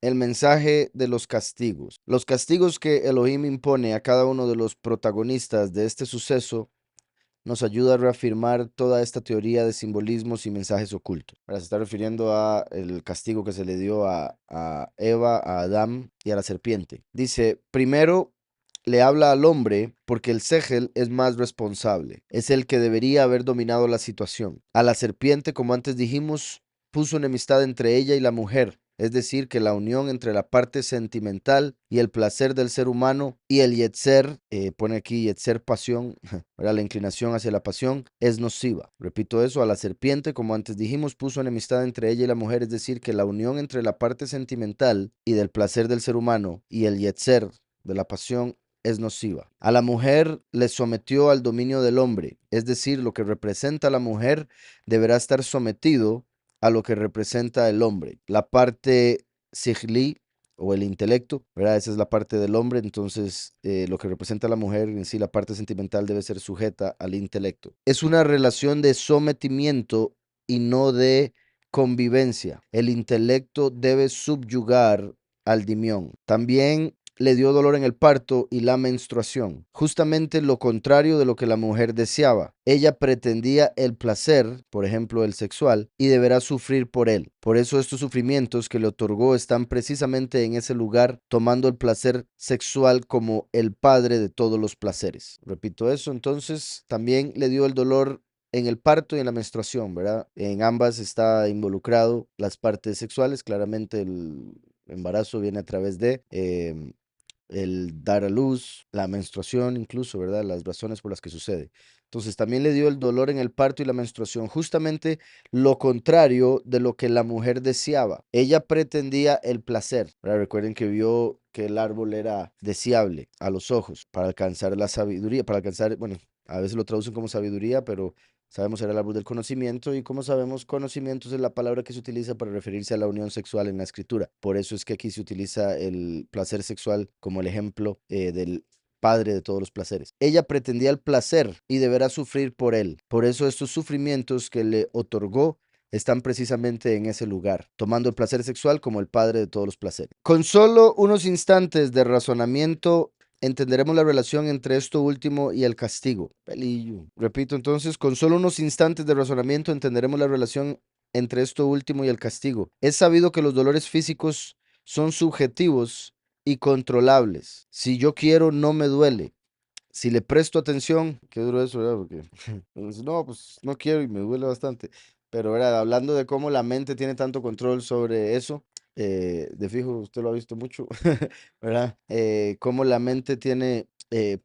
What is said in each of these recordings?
el mensaje de los castigos. Los castigos que Elohim impone a cada uno de los protagonistas de este suceso nos ayuda a reafirmar toda esta teoría de simbolismos y mensajes ocultos. Ahora se está refiriendo a el castigo que se le dio a Eva, a Adán y a la serpiente. Dice, primero le habla al hombre porque el Segel es más responsable, es el que debería haber dominado la situación. A la serpiente, como antes dijimos, puso enemistad entre ella y la mujer, es decir, que la unión entre la parte sentimental y el placer del ser humano y el yetzer, pone aquí yetzer pasión, ¿verdad? La inclinación hacia la pasión es nociva. Repito eso, a la serpiente, como antes dijimos, puso enemistad entre ella y la mujer, es decir, que la unión entre la parte sentimental y del placer del ser humano y el yetzer de la pasión es nociva. A la mujer le sometió al dominio del hombre, es decir, lo que representa a la mujer deberá estar sometido a lo que representa el hombre. La parte sigli o el intelecto, ¿verdad? Esa es la parte del hombre, entonces lo que representa a la mujer en sí, la parte sentimental debe ser sujeta al intelecto. Es una relación de sometimiento y no de convivencia. El intelecto debe subyugar al dimión. También le dio dolor en el parto y la menstruación, justamente lo contrario de lo que la mujer deseaba. Ella pretendía el placer, por ejemplo, el sexual, y deberá sufrir por él. Por eso estos sufrimientos que le otorgó están precisamente en ese lugar, tomando el placer sexual como el padre de todos los placeres. Repito eso, entonces también le dio el dolor en el parto y en la menstruación, ¿verdad? En ambas está involucrado las partes sexuales, claramente el embarazo viene a través de el dar a luz, la menstruación incluso, ¿verdad? Las razones por las que sucede. Entonces también le dio el dolor en el parto y la menstruación, justamente lo contrario de lo que la mujer deseaba. Ella pretendía el placer, ¿verdad? Recuerden que vio que el árbol era deseable a los ojos para alcanzar la sabiduría, para alcanzar, bueno, a veces lo traducen como sabiduría, pero sabemos era el árbol del conocimiento y como sabemos, conocimiento es la palabra que se utiliza para referirse a la unión sexual en la escritura. Por eso es que aquí se utiliza el placer sexual como el ejemplo del padre de todos los placeres. Ella pretendía el placer y deberá sufrir por él. Por eso estos sufrimientos que le otorgó están precisamente en ese lugar, tomando el placer sexual como el padre de todos los placeres. Con solo unos instantes de razonamiento entenderemos la relación entre esto último y el castigo. Pelillo. Repito entonces, con solo unos instantes de razonamiento entenderemos la relación entre esto último y el castigo. Es sabido que los dolores físicos son subjetivos y controlables. Si yo quiero, no me duele. Si le presto atención, qué duro eso, ¿verdad? Porque no, pues no quiero y me duele bastante. Pero, ¿verdad? Hablando de cómo la mente tiene tanto control sobre eso, de fijo, usted lo ha visto mucho, ¿verdad? Cómo la mente tiene,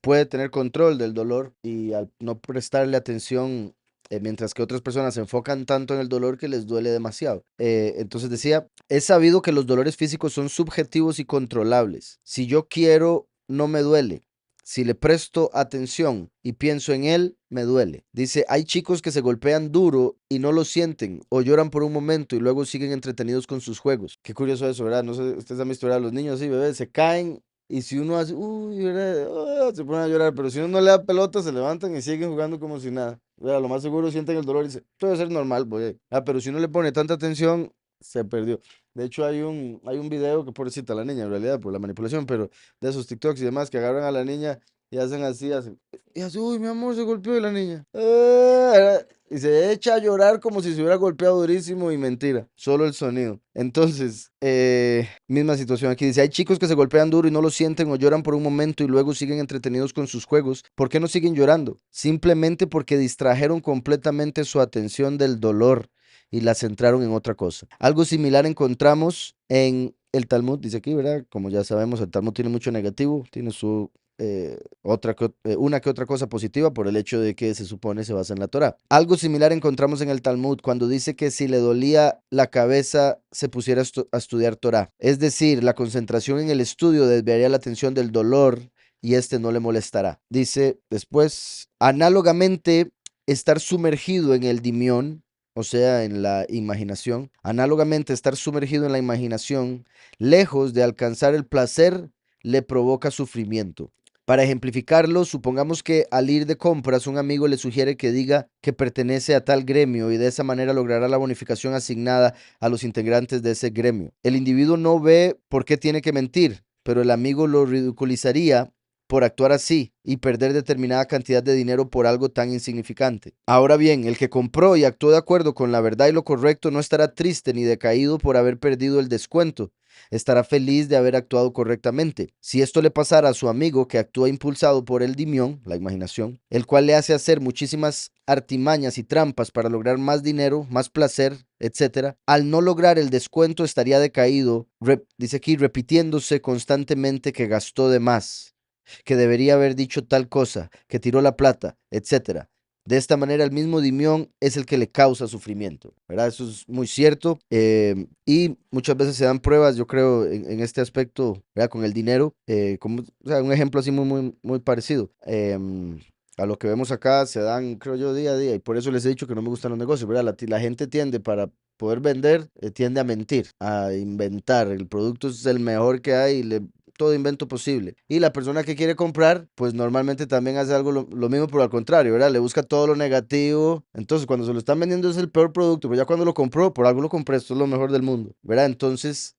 puede tener control del dolor y al no prestarle atención, mientras que otras personas se enfocan tanto en el dolor que les duele demasiado. Entonces decía, es sabido que los dolores físicos son subjetivos y controlables. Si yo quiero, no me duele. Si le presto atención y pienso en él, me duele. Dice, hay chicos que se golpean duro y no lo sienten o lloran por un momento y luego siguen entretenidos con sus juegos. Qué curioso eso, ¿verdad? No sé, ustedes han visto, ¿verdad? Los niños así, bebés, se caen y si uno hace, uy, ¿verdad? Ah, se ponen a llorar, pero si uno no le da pelota, se levantan y siguen jugando como si nada. ¿Verdad? Lo más seguro sienten el dolor y dicen, esto debe ser normal, voy. Ah, pero si uno le pone tanta atención, se perdió. De hecho, hay un video que pobrecita la niña, en realidad, por la manipulación, pero de esos TikToks y demás que agarran a la niña y hacen así, y así, uy, mi amor, se golpeó y la niña. Y se echa a llorar como si se hubiera golpeado durísimo y mentira, solo el sonido. Entonces, misma situación aquí. Dice, hay chicos que se golpean duro y no lo sienten o lloran por un momento y luego siguen entretenidos con sus juegos. ¿Por qué no siguen llorando? Simplemente porque distrajeron completamente su atención del dolor y la centraron en otra cosa. Algo similar encontramos en el Talmud, dice aquí, ¿verdad? Como ya sabemos, el Talmud tiene mucho negativo, tiene su una que otra cosa positiva por el hecho de que se supone se basa en la Torá. Algo similar encontramos en el Talmud cuando dice que si le dolía la cabeza se pusiera a estudiar Torá. Es decir, la concentración en el estudio desviaría la atención del dolor y este no le molestará. Dice después, análogamente, estar sumergido en el dimión, o sea, en la imaginación, análogamente estar sumergido en la imaginación, lejos de alcanzar el placer, le provoca sufrimiento. Para ejemplificarlo, supongamos que al ir de compras un amigo le sugiere que diga que pertenece a tal gremio y de esa manera logrará la bonificación asignada a los integrantes de ese gremio. El individuo no ve por qué tiene que mentir, pero el amigo lo ridiculizaría por actuar así y perder determinada cantidad de dinero por algo tan insignificante. Ahora bien, el que compró y actuó de acuerdo con la verdad y lo correcto no estará triste ni decaído por haber perdido el descuento. Estará feliz de haber actuado correctamente. Si esto le pasara a su amigo que actúa impulsado por el dimión, la imaginación, el cual le hace hacer muchísimas artimañas y trampas para lograr más dinero, más placer, etcétera, al no lograr el descuento estaría decaído, dice aquí, repitiéndose constantemente que gastó de más, que debería haber dicho tal cosa, que tiró la plata, etcétera. De esta manera, el mismo dimión es el que le causa sufrimiento, ¿verdad? Eso es muy cierto. Y muchas veces se dan pruebas, yo creo, en este aspecto, ¿verdad? Con el dinero, como, o sea, un ejemplo así muy parecido. A lo que vemos acá se dan, creo yo, día a día. Y por eso les he dicho que no me gustan los negocios, ¿verdad? La gente tiende para poder vender, tiende a mentir, a inventar. El producto es el mejor que hay y todo invento posible. Y la persona que quiere comprar, pues normalmente también hace algo lo mismo, pero al contrario, ¿verdad? Le busca todo lo negativo. Entonces, cuando se lo están vendiendo es el peor producto, pero ya cuando lo compró, por algo lo compré, esto es lo mejor del mundo, ¿verdad? Entonces,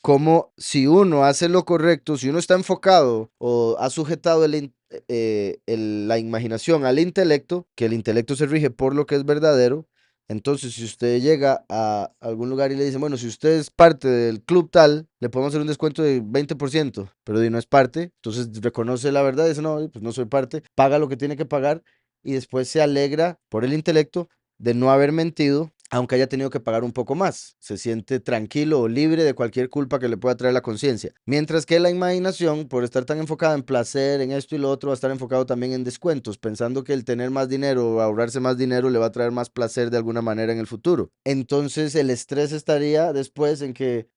como si uno hace lo correcto, si uno está enfocado o ha sujetado la imaginación al intelecto, que el intelecto se rige por lo que es verdadero. Entonces, si usted llega a algún lugar y le dicen, bueno, si usted es parte del club tal, le podemos hacer un descuento de 20%, pero si no es parte, entonces reconoce la verdad, dice, no, pues no soy parte, paga lo que tiene que pagar y después se alegra por el intelecto de no haber mentido, aunque haya tenido que pagar un poco más. Se siente tranquilo o libre de cualquier culpa que le pueda traer la conciencia. Mientras que la imaginación, por estar tan enfocada en placer, en esto y lo otro, va a estar enfocado también en descuentos, pensando que el tener más dinero o ahorrarse más dinero le va a traer más placer de alguna manera en el futuro. Entonces el estrés estaría después en que,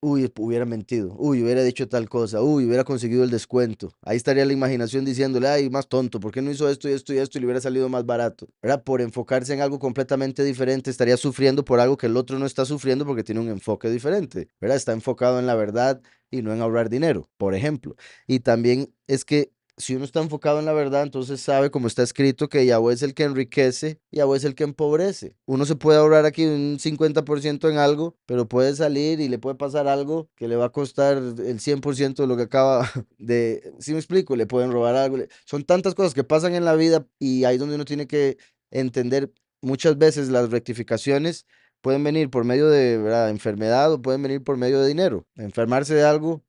uy, hubiera mentido, uy, hubiera dicho tal cosa, uy, hubiera conseguido el descuento. Ahí estaría la imaginación diciéndole, ay, más tonto, ¿por qué no hizo esto y esto y esto y le hubiera salido más barato? ¿Verdad? Por enfocarse en algo completamente diferente, estaría sufriendo por algo que el otro no está sufriendo porque tiene un enfoque diferente, ¿verdad? Está enfocado en la verdad y no en ahorrar dinero, por ejemplo. Y también es que si uno está enfocado en la verdad, entonces sabe, como está escrito, que Yahweh es el que enriquece, Yahweh es el que empobrece. Uno se puede ahorrar aquí un 50% en algo, pero puede salir y le puede pasar algo que le va a costar el 100% de lo que acaba de, ¿sí me explico? Le pueden robar algo. Son tantas cosas que pasan en la vida y ahí es donde uno tiene que entender muchas veces las rectificaciones pueden venir por medio de, ¿verdad?, enfermedad o pueden venir por medio de dinero. Enfermarse de algo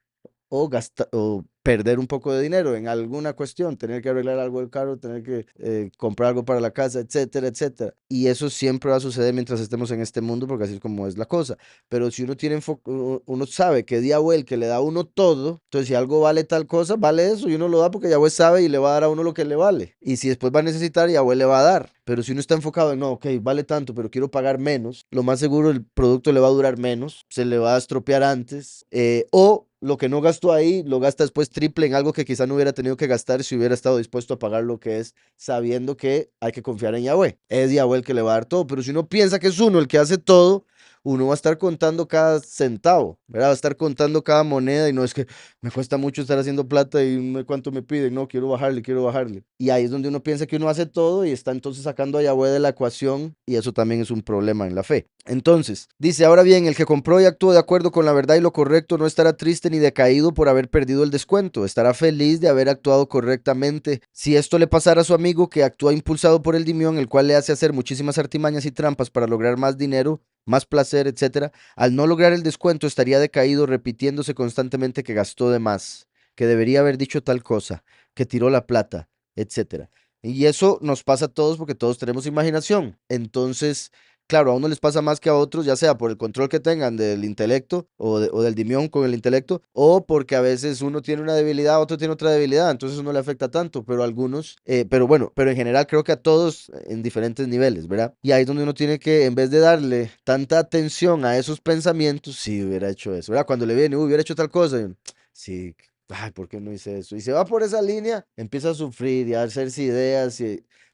o gastar o perder un poco de dinero en alguna cuestión, tener que arreglar algo del carro, tener que comprar algo para la casa, etcétera, etcétera. Y eso siempre va a suceder mientras estemos en este mundo, porque así es como es la cosa. Pero si uno tiene uno sabe que Yahweh que le da a uno todo, entonces si algo vale tal cosa, vale eso y uno lo da porque Yahweh sabe y le va a dar a uno lo que le vale. Y si después va a necesitar, Yahweh le va a dar. Pero si uno está enfocado en, no, ok, vale tanto, pero quiero pagar menos, lo más seguro el producto le va a durar menos, se le va a estropear antes, o lo que no gastó ahí, lo gasta después triple en algo que quizá no hubiera tenido que gastar si hubiera estado dispuesto a pagar lo que es, sabiendo que hay que confiar en Yahweh. Es Yahweh el que le va a dar todo, pero si uno piensa que es uno el que hace todo, uno va a estar contando cada centavo, ¿verdad? Va a estar contando cada moneda y no es que me cuesta mucho estar haciendo plata y no sé cuánto me piden, no, quiero bajarle, quiero bajarle. Y ahí es donde uno piensa que uno hace todo y está entonces sacando a Yahweh de la ecuación y eso también es un problema en la fe. Entonces, dice, ahora bien, el que compró y actuó de acuerdo con la verdad y lo correcto no estará triste ni decaído por haber perdido el descuento, estará feliz de haber actuado correctamente. Si esto le pasara a su amigo que actúa impulsado por el dimión, el cual le hace hacer muchísimas artimañas y trampas para lograr más dinero, más placer, etcétera, al no lograr el descuento estaría decaído repitiéndose constantemente que gastó de más, que debería haber dicho tal cosa, que tiró la plata, etcétera. Y eso nos pasa a todos porque todos tenemos imaginación. Entonces, claro, a uno les pasa más que a otros, ya sea por el control que tengan del intelecto o del dimión con el intelecto, o porque a veces uno tiene una debilidad, otro tiene otra debilidad, entonces no le afecta tanto, pero a algunos, pero bueno, pero en general creo que a todos en diferentes niveles, ¿verdad? Y ahí es donde uno tiene que, en vez de darle tanta atención a esos pensamientos, sí hubiera hecho eso, ¿verdad? Cuando le viene, hubiera hecho tal cosa, y uno, sí, ay, ¿por qué no hice eso? Y se va por esa línea, empieza a sufrir y a hacerse ideas,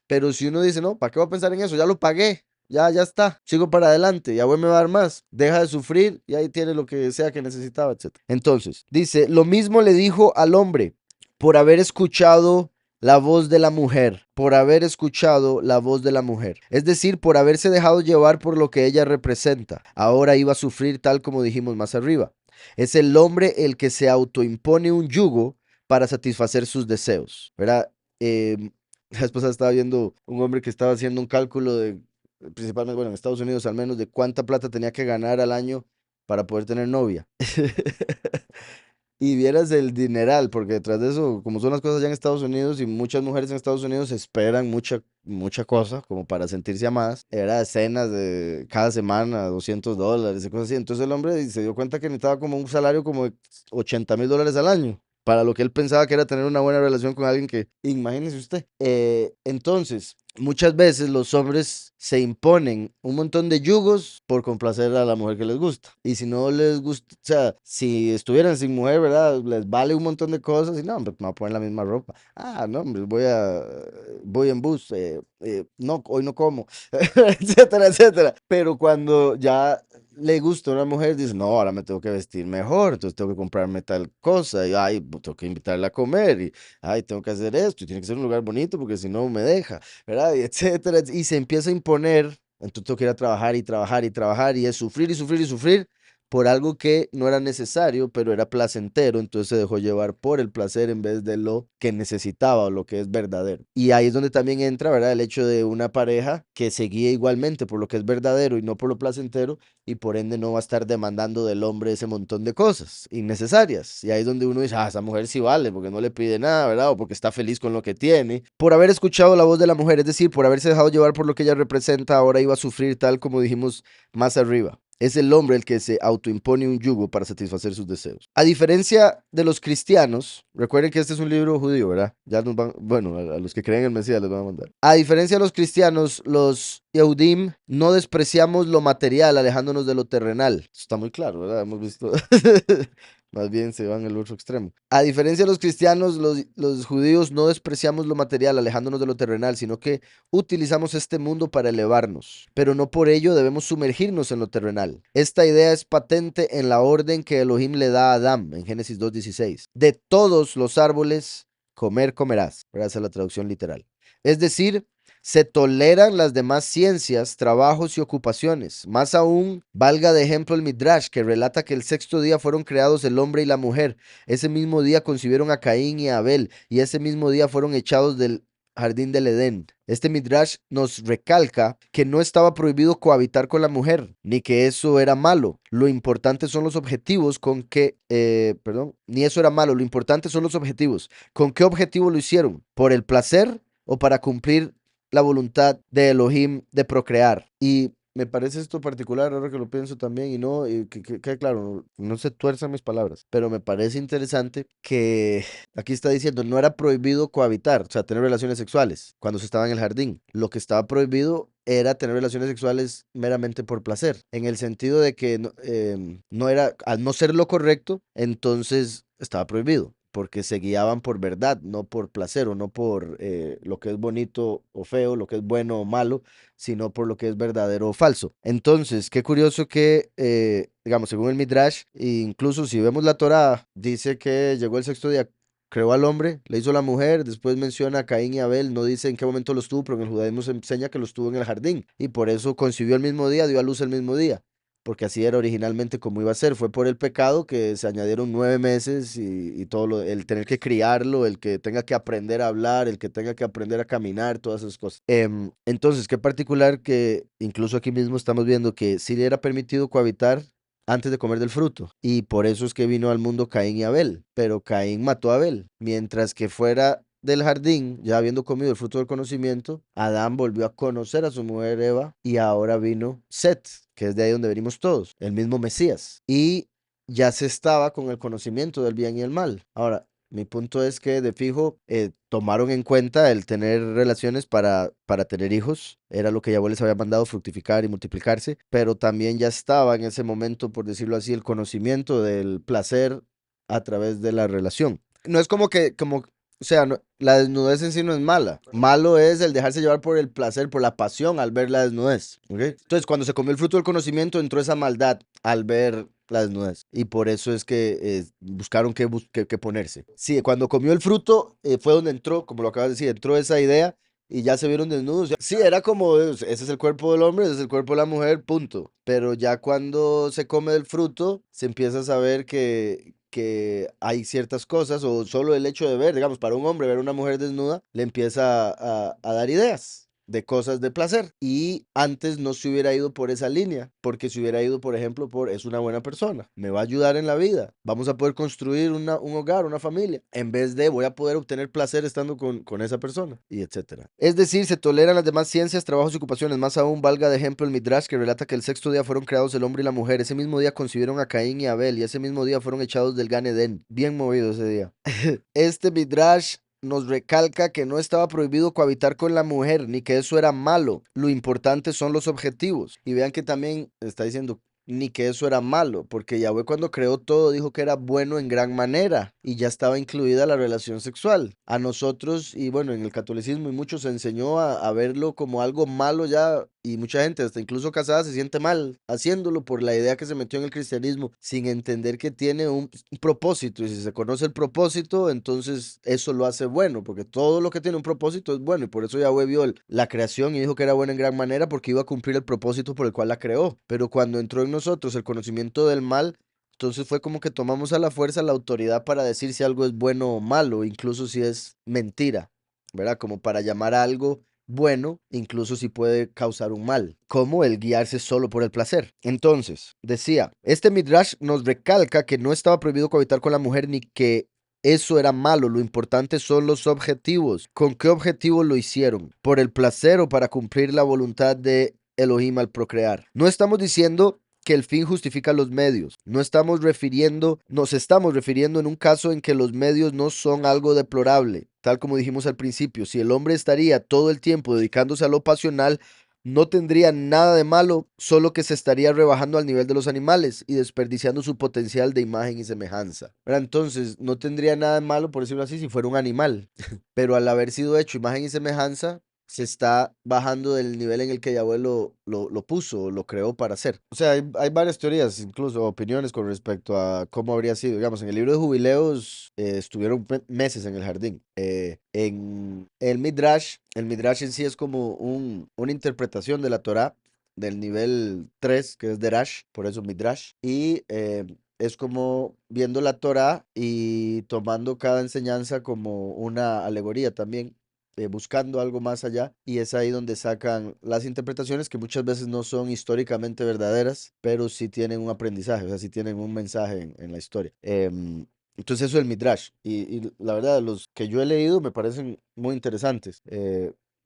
pero si uno dice, no, ¿para qué voy a pensar en eso? Ya lo pagué. Ya está, sigo para adelante, Yahweh me va a dar más, deja de sufrir y ahí tiene lo que sea que necesitaba, etc. Entonces, dice, lo mismo le dijo al hombre, por haber escuchado la voz de la mujer, por haber escuchado la voz de la mujer. Es decir, por haberse dejado llevar por lo que ella representa. Ahora iba a sufrir tal como dijimos más arriba. Es el hombre el que se autoimpone un yugo para satisfacer sus deseos, ¿verdad? La esposa estaba viendo un hombre que estaba haciendo un cálculo de, principalmente, bueno, en Estados Unidos al menos, de cuánta plata tenía que ganar al año para poder tener novia. Y vieras el dineral, porque detrás de eso, como son las cosas allá en Estados Unidos y muchas mujeres en Estados Unidos esperan mucha cosa como para sentirse amadas, era cenas de cada semana, $200 y cosas así. Entonces el hombre se dio cuenta que necesitaba como un salario como de $80,000 al año, para lo que él pensaba que era tener una buena relación con alguien que, imagínese usted. Entonces, muchas veces los hombres se imponen un montón de yugos por complacer a la mujer que les gusta. Y si no les gusta, o sea, si estuvieran sin mujer, ¿verdad? Les vale un montón de cosas y no, hombre, me voy a poner la misma ropa. Ah, no, hombre, voy en bus, no, hoy no como, etcétera, etcétera. Pero cuando ya le gusta a una mujer, dice, no, ahora me tengo que vestir mejor, entonces tengo que comprarme tal cosa, y ay, tengo que invitarla a comer, y ay, tengo que hacer esto, y tiene que ser un lugar bonito porque si no me deja, ¿verdad? Y etcétera, y se empieza a imponer, entonces tengo que ir a trabajar y trabajar y trabajar, y es sufrir y sufrir y sufrir por algo que no era necesario, pero era placentero, entonces se dejó llevar por el placer en vez de lo que necesitaba o lo que es verdadero. Y ahí es donde también entra, ¿verdad? El hecho de una pareja que se guíe igualmente por lo que es verdadero y no por lo placentero, y por ende no va a estar demandando del hombre ese montón de cosas innecesarias. Y ahí es donde uno dice, ah, esa mujer sí vale, porque no le pide nada, ¿verdad? O porque está feliz con lo que tiene. Por haber escuchado la voz de la mujer, es decir, por haberse dejado llevar por lo que ella representa, ahora iba a sufrir tal como dijimos más arriba. Es el hombre el que se autoimpone un yugo para satisfacer sus deseos. A diferencia de los cristianos, recuerden que este es un libro judío, ¿verdad? Ya nos van, bueno, a los que creen en el Mesías les van a mandar. A diferencia de los cristianos, los Yehudim no despreciamos lo material, alejándonos de lo terrenal. Eso está muy claro, ¿verdad? Hemos visto. Más bien se van al otro extremo. A diferencia de los cristianos, los judíos no despreciamos lo material, alejándonos de lo terrenal, sino que utilizamos este mundo para elevarnos, pero no por ello debemos sumergirnos en lo terrenal. Esta idea es patente en la orden que Elohim le da a Adán en Génesis 2:16. De todos los árboles comer comerás. Esa es la traducción literal. Es decir, se toleran las demás ciencias, trabajos y ocupaciones. Más aún, valga de ejemplo el Midrash, que relata que el sexto día fueron creados el hombre y la mujer. Ese mismo día concibieron a Caín y a Abel, y ese mismo día fueron echados del jardín del Edén. Este Midrash nos recalca que no estaba prohibido cohabitar con la mujer, ni que eso era malo. Lo importante son los objetivos con que, ni eso era malo, lo importante son los objetivos. ¿Con qué objetivo lo hicieron? ¿Por el placer o para cumplir la voluntad de Elohim de procrear? Y me parece esto particular, ahora que lo pienso también, y no, y que claro, no se tuerzan mis palabras, pero me parece interesante que aquí está diciendo, no era prohibido cohabitar, o sea, tener relaciones sexuales cuando se estaba en el jardín. Lo que estaba prohibido era tener relaciones sexuales meramente por placer, en el sentido de que no era, al no ser lo correcto, entonces estaba prohibido porque se guiaban por verdad, no por placer o no por lo que es bonito o feo, lo que es bueno o malo, sino por lo que es verdadero o falso. Entonces, qué curioso que, digamos, según el Midrash, incluso si vemos la Torá, dice que llegó el sexto día, creó al hombre, le hizo la mujer, después menciona a Caín y Abel, no dice en qué momento los tuvo, pero en el judaísmo se enseña que los tuvo en el jardín, y por eso concibió el mismo día, dio a luz el mismo día, porque así era originalmente como iba a ser. Fue por el pecado que se añadieron 9 meses y todo el tener que criarlo, el que tenga que aprender a hablar, el que tenga que aprender a caminar, todas esas cosas. Entonces, qué particular que incluso aquí mismo estamos viendo que sí le era permitido cohabitar antes de comer del fruto. Y por eso es que vino al mundo Caín y Abel. Pero Caín mató a Abel. Mientras que fuera del jardín, ya habiendo comido el fruto del conocimiento, Adán volvió a conocer a su mujer Eva y ahora vino Set, que es de ahí donde venimos todos, el mismo Mesías. Y ya se estaba con el conocimiento del bien y el mal. Ahora, mi punto es que de fijo tomaron en cuenta el tener relaciones para tener hijos. Era lo que Yahweh les había mandado, fructificar y multiplicarse. Pero también ya estaba en ese momento, por decirlo así, el conocimiento del placer a través de la relación. No es como que, como O sea, la desnudez en sí no es mala. Malo es el dejarse llevar por el placer, por la pasión al ver la desnudez. ¿Ok? Entonces, cuando se comió el fruto del conocimiento, entró esa maldad al ver la desnudez. Y por eso es que buscaron qué ponerse. Sí, cuando comió el fruto fue donde entró, como lo acabas de decir, entró esa idea y ya se vieron desnudos. Sí, era como, ese es el cuerpo del hombre, ese es el cuerpo de la mujer, punto. Pero ya cuando se come el fruto, se empieza a saber que hay ciertas cosas, o solo el hecho de ver, digamos, para un hombre ver una mujer desnuda, le empieza a dar ideas de cosas de placer. Y antes no se hubiera ido por esa línea, porque se hubiera ido, por ejemplo, por es una buena persona, me va a ayudar en la vida, vamos a poder construir un hogar, una familia, en vez de voy a poder obtener placer estando con esa persona, y etcétera. Es decir, se toleran las demás ciencias, trabajos y ocupaciones. Más aún, valga de ejemplo el Midrash que relata que el sexto día fueron creados el hombre y la mujer. Ese mismo día concibieron a Caín y Abel, y ese mismo día fueron echados del Gan Edén. Bien movido ese día. Este Midrash nos recalca que no estaba prohibido cohabitar con la mujer, ni que eso era malo. Lo importante son los objetivos. Y vean que también está diciendo ni que eso era malo, porque Yahweh cuando creó todo dijo que era bueno en gran manera y ya estaba incluida la relación sexual. A nosotros, y bueno, en el catolicismo y muchos se enseñó a verlo como algo malo ya, y mucha gente, hasta incluso casada, se siente mal haciéndolo por la idea que se metió en el cristianismo, sin entender que tiene un propósito, y si se conoce el propósito, entonces eso lo hace bueno, porque todo lo que tiene un propósito es bueno, y por eso Yahweh vio la creación y dijo que era buena en gran manera, porque iba a cumplir el propósito por el cual la creó. Pero cuando entró en nosotros el conocimiento del mal, entonces fue como que tomamos a la fuerza la autoridad para decir si algo es bueno o malo, incluso si es mentira, ¿verdad? Como para llamar a algo bueno, incluso si puede causar un mal, como el guiarse solo por el placer. Entonces, decía, este Midrash nos recalca que no estaba prohibido cohabitar con la mujer ni que eso era malo, lo importante son los objetivos. ¿Con qué objetivo lo hicieron? ¿Por el placer o para cumplir la voluntad de Elohim al procrear? No estamos diciendo que el fin justifica los medios. Nos estamos refiriendo en un caso en que los medios no son algo deplorable, tal como dijimos al principio. Si el hombre estaría todo el tiempo dedicándose a lo pasional, no tendría nada de malo, solo que se estaría rebajando al nivel de los animales y desperdiciando su potencial de imagen y semejanza. ¿Verdad? Entonces, no tendría nada de malo, por decirlo así, si fuera un animal. Pero al haber sido hecho imagen y semejanza, se está bajando del nivel en el que Yahweh lo puso, lo creó para hacer. O sea, hay varias teorías, incluso opiniones con respecto a cómo habría sido. Digamos, en el libro de Jubileos estuvieron meses en el jardín. En el Midrash en sí es como una interpretación de la Torá del nivel 3 que es Derash, por eso Midrash. Y es como viendo la Torá y tomando cada enseñanza como una alegoría también, buscando algo más allá, y es ahí donde sacan las interpretaciones que muchas veces no son históricamente verdaderas, pero sí tienen un aprendizaje, o sea, sí tienen un mensaje en la historia. Entonces eso es el Midrash, y la verdad, los que yo he leído me parecen muy interesantes,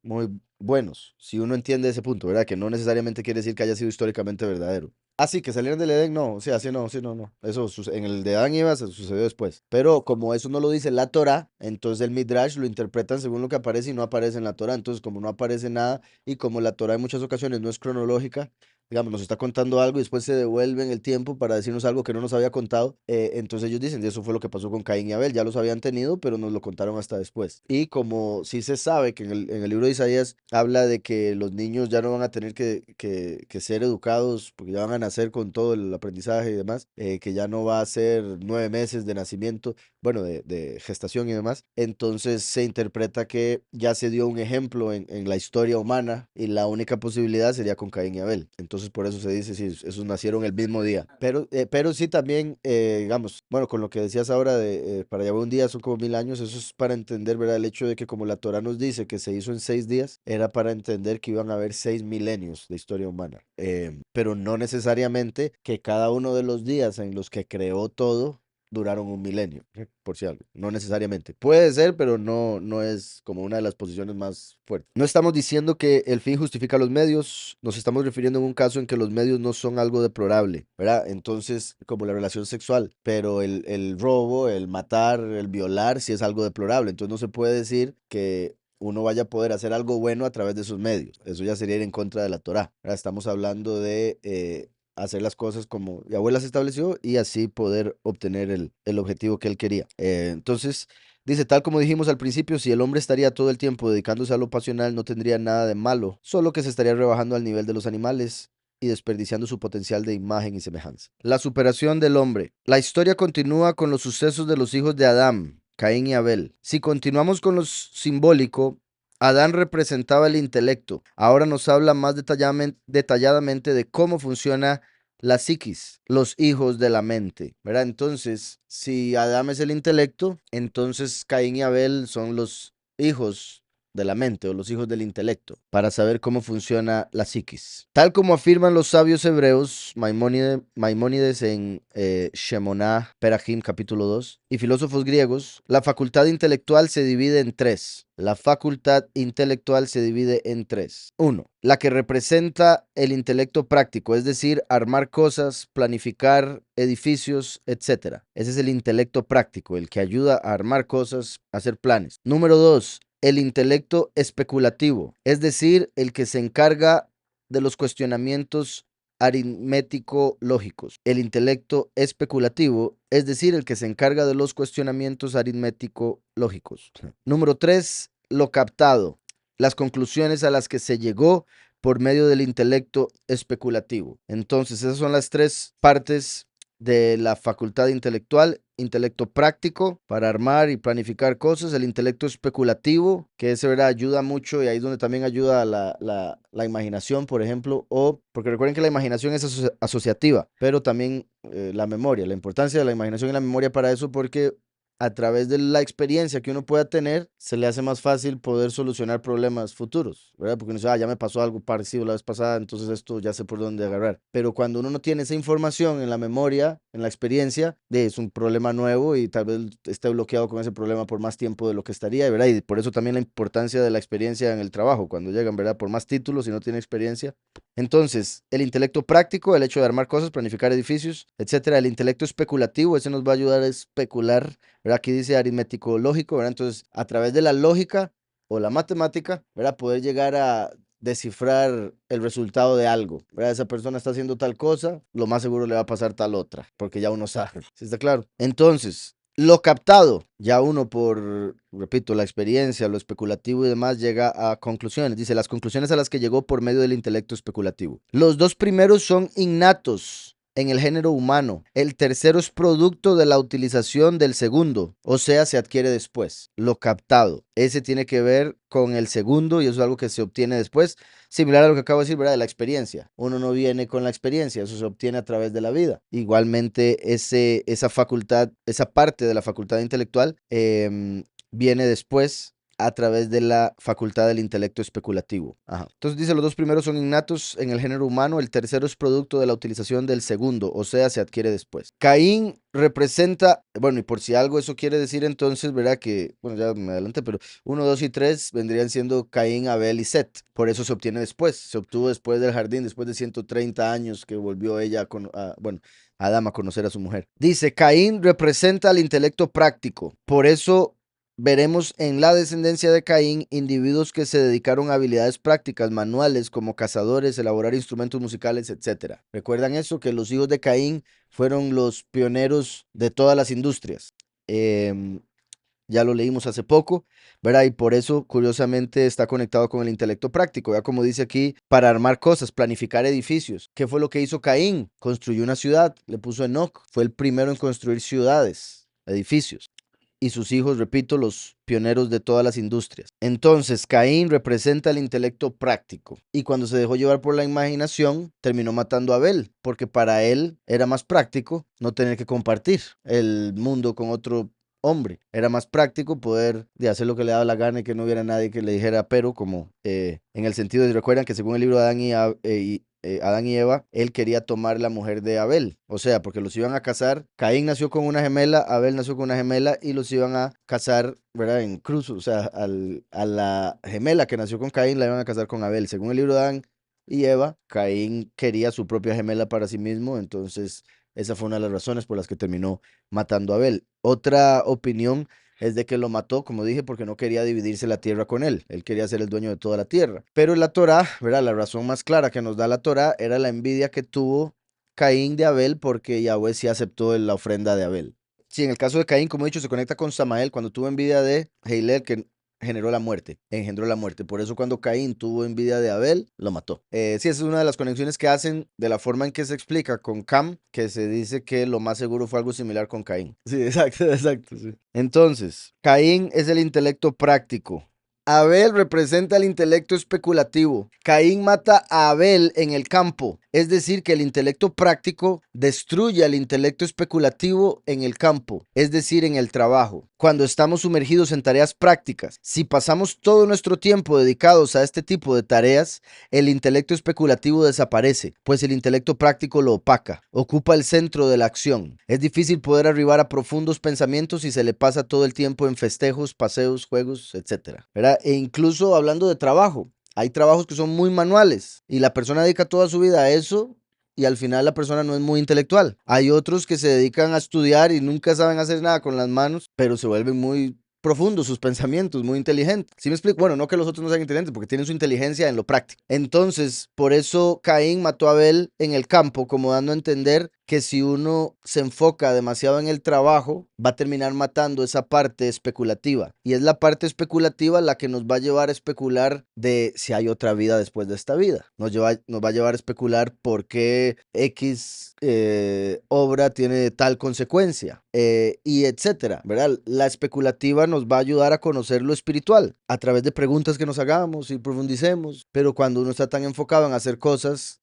muy buenos, si uno entiende ese punto, ¿verdad? Que no necesariamente quiere decir que haya sido históricamente verdadero. Así que salieron del Edén, no, o sea, sí, no, no. Eso en el de Adán y Eva se sucedió después. Pero como eso no lo dice la Torah, entonces el Midrash lo interpretan según lo que aparece y no aparece en la Torah. Entonces, como no aparece nada y como la Torah en muchas ocasiones no es cronológica, digamos, nos está contando algo y después se devuelve en el tiempo para decirnos algo que no nos había contado, entonces ellos dicen, y eso fue lo que pasó con Caín y Abel, ya los habían tenido, pero nos lo contaron hasta después. Y como sí se sabe que en el libro de Isaías habla de que los niños ya no van a tener que ser educados, porque ya van a nacer con todo el aprendizaje y demás, que ya no va a ser 9 meses de nacimiento, bueno, de gestación y demás, entonces se interpreta que ya se dio un ejemplo en la historia humana y la única posibilidad sería con Caín y Abel. Entonces por eso se dice, sí, esos nacieron el mismo día. Pero sí también, digamos, bueno, con lo que decías ahora de para llevar un día son como 1000 años, eso es para entender, ¿verdad? El hecho de que como la Torah nos dice que se hizo en 6 días, era para entender que iban a haber 6 milenios de historia humana. Pero no necesariamente que cada uno de los días en los que creó todo duraron un milenio, por si algo. No necesariamente. Puede ser, pero no es como una de las posiciones más fuertes. No estamos diciendo que el fin justifica los medios, nos estamos refiriendo en un caso en que los medios no son algo deplorable, ¿verdad? Entonces, como la relación sexual, pero el robo, el matar, el violar, sí es algo deplorable. Entonces no se puede decir que uno vaya a poder hacer algo bueno a través de sus medios. Eso ya sería ir en contra de la Torá, ¿verdad? Estamos hablando de hacer las cosas como Yahweh las estableció y así poder obtener el objetivo que él quería. Entonces, Dice, tal como dijimos al principio, si el hombre estaría todo el tiempo dedicándose a lo pasional, no tendría nada de malo, solo que se estaría rebajando al nivel de los animales y desperdiciando su potencial de imagen y semejanza. La superación del hombre. La historia continúa con los sucesos de los hijos de Adán, Caín y Abel. Si continuamos con lo simbólico, Adán representaba el intelecto. Ahora nos habla más detalladamente de cómo funciona la psiquis, los hijos de la mente, ¿verdad? Entonces, si Adán es el intelecto, entonces Caín y Abel son los hijos de la mente o los hijos del intelecto, para saber cómo funciona la psiquis. Tal como afirman los sabios hebreos, Maimónides en Shemonah Perajim capítulo 2, y filósofos griegos, la facultad intelectual se divide en tres. La facultad intelectual se divide en tres. Uno, la que representa el intelecto práctico, es decir, armar cosas, planificar edificios, etc. Ese es el intelecto práctico, el que ayuda a armar cosas, a hacer planes. Número dos, el intelecto especulativo, es decir, el que se encarga de los cuestionamientos aritmético-lógicos. El intelecto especulativo, es decir, el que se encarga de los cuestionamientos aritmético-lógicos. Número 3, lo captado, las conclusiones a las que se llegó por medio del intelecto especulativo. Entonces, esas son las tres partes de la facultad intelectual: intelecto práctico para armar y planificar cosas, el intelecto especulativo, que ese ¿verdad? Ayuda mucho y ahí es donde también ayuda la imaginación, por ejemplo, o porque recuerden que la imaginación es asociativa, pero también la memoria, la importancia de la imaginación y la memoria para eso, porque a través de la experiencia que uno pueda tener, se le hace más fácil poder solucionar problemas futuros, ¿verdad? Porque uno dice, ya me pasó algo parecido la vez pasada, entonces esto ya sé por dónde agarrar. Pero cuando uno no tiene esa información en la memoria, en la experiencia, es un problema nuevo y tal vez esté bloqueado con ese problema por más tiempo de lo que estaría, ¿verdad? Y por eso también la importancia de la experiencia en el trabajo, cuando llegan, ¿verdad? Por más títulos, si no tiene experiencia. Entonces, el intelecto práctico, el hecho de armar cosas, planificar edificios, etcétera. El intelecto especulativo, ese nos va a ayudar a especular, ¿verdad? Aquí dice aritmético lógico, ¿verdad? Entonces, a través de la lógica o la matemática, ¿verdad? Poder llegar a descifrar el resultado de algo, ¿verdad? Esa persona está haciendo tal cosa, lo más seguro le va a pasar tal otra, porque ya uno sabe, ¿sí está claro? Entonces, lo captado, ya uno por, repito, la experiencia, lo especulativo y demás, llega a conclusiones. Dice, las conclusiones a las que llegó por medio del intelecto especulativo. Los dos primeros son innatos en el género humano. El tercero es producto de la utilización del segundo, o sea, se adquiere después. Lo captado, ese tiene que ver con el segundo y eso es algo que se obtiene después, similar a lo que acabo de decir, ¿verdad? De la experiencia. Uno no viene con la experiencia, eso se obtiene a través de la vida. Igualmente, esa facultad, esa parte de la facultad intelectual viene después a través de la facultad del intelecto especulativo. Ajá. Entonces dice, los dos primeros son innatos en el género humano, el tercero es producto de la utilización del segundo, o sea, se adquiere después. Caín representa, bueno, y por si algo eso quiere decir entonces, ¿verdad? Que, bueno, ya me adelanté, pero 1, 2 y 3 vendrían siendo Caín, Abel y Set. Por eso se obtiene después, se obtuvo después del jardín, después de 130 años que volvió ella bueno, Adán a conocer a su mujer. Dice, Caín representa al intelecto práctico, por eso veremos en la descendencia de Caín individuos que se dedicaron a habilidades prácticas, manuales, como cazadores, elaborar instrumentos musicales, etcétera. ¿Recuerdan eso? Que los hijos de Caín fueron los pioneros de todas las industrias. Em, ya lo leímos hace poco, ¿verdad? Y por eso, curiosamente, está conectado con el intelecto práctico, ya como dice aquí, para armar cosas, planificar edificios. ¿Qué fue lo que hizo Caín? Construyó una ciudad, le puso Enoc, fue el primero en construir ciudades, edificios, y sus hijos, repito, los pioneros de todas las industrias. Entonces, Caín representa el intelecto práctico y cuando se dejó llevar por la imaginación, terminó matando a Abel, porque para él era más práctico no tener que compartir el mundo con otro hombre. Era más práctico poder hacer lo que le daba la gana y que no hubiera nadie que le dijera pero, como en el sentido de, recuerdan que según el libro de Adán y Eva, él quería tomar la mujer de Abel. O sea, porque los iban a casar. Caín nació con una gemela, Abel nació con una gemela y los iban a casar, ¿verdad? En cruz. O sea, a la gemela que nació con Caín la iban a casar con Abel. Según el libro de Adán y Eva, Caín quería su propia gemela para sí mismo. Entonces, esa fue una de las razones por las que terminó matando a Abel. Otra opinión es de que lo mató, como dije, porque no quería dividirse la tierra con él. Él quería ser el dueño de toda la tierra. Pero la Torá, ¿verdad? La razón más clara que nos da la Torá era la envidia que tuvo Caín de Abel porque Yahweh sí aceptó la ofrenda de Abel. Sí, en el caso de Caín, como he dicho, se conecta con Samael cuando tuvo envidia de Heiler, que generó la muerte, engendró la muerte. Por eso cuando Caín tuvo envidia de Abel, lo mató. Sí, esa es una de las conexiones que hacen de la forma en que se explica con Cam, que se dice que lo más seguro fue algo similar con Caín. Sí, exacto, exacto. Sí. Entonces, Caín es el intelecto práctico. Abel representa el intelecto especulativo. Caín mata a Abel en el campo. Es decir, que el intelecto práctico destruye al intelecto especulativo en el campo, es decir, en el trabajo. Cuando estamos sumergidos en tareas prácticas, si pasamos todo nuestro tiempo dedicados a este tipo de tareas, el intelecto especulativo desaparece, pues el intelecto práctico lo opaca, ocupa el centro de la acción. Es difícil poder arribar a profundos pensamientos si se le pasa todo el tiempo en festejos, paseos, juegos, etcétera, ¿verdad? E incluso hablando de trabajo, hay trabajos que son muy manuales y la persona dedica toda su vida a eso y al final la persona no es muy intelectual. Hay otros que se dedican a estudiar y nunca saben hacer nada con las manos, pero se vuelven muy profundos sus pensamientos, muy inteligentes. ¿Sí me explico? Bueno, no que los otros no sean inteligentes, porque tienen su inteligencia en lo práctico. Entonces, por eso Caín mató a Abel en el campo, como dando a entender que si uno se enfoca demasiado en el trabajo, va a terminar matando esa parte especulativa. Y es la parte especulativa la que nos va a llevar a especular de si hay otra vida después de esta vida. Nos va a llevar a especular por qué X obra tiene tal consecuencia, y etcétera, ¿verdad? La especulativa nos va a ayudar a conocer lo espiritual a través de preguntas que nos hagamos y profundicemos, pero cuando uno está tan enfocado en hacer cosas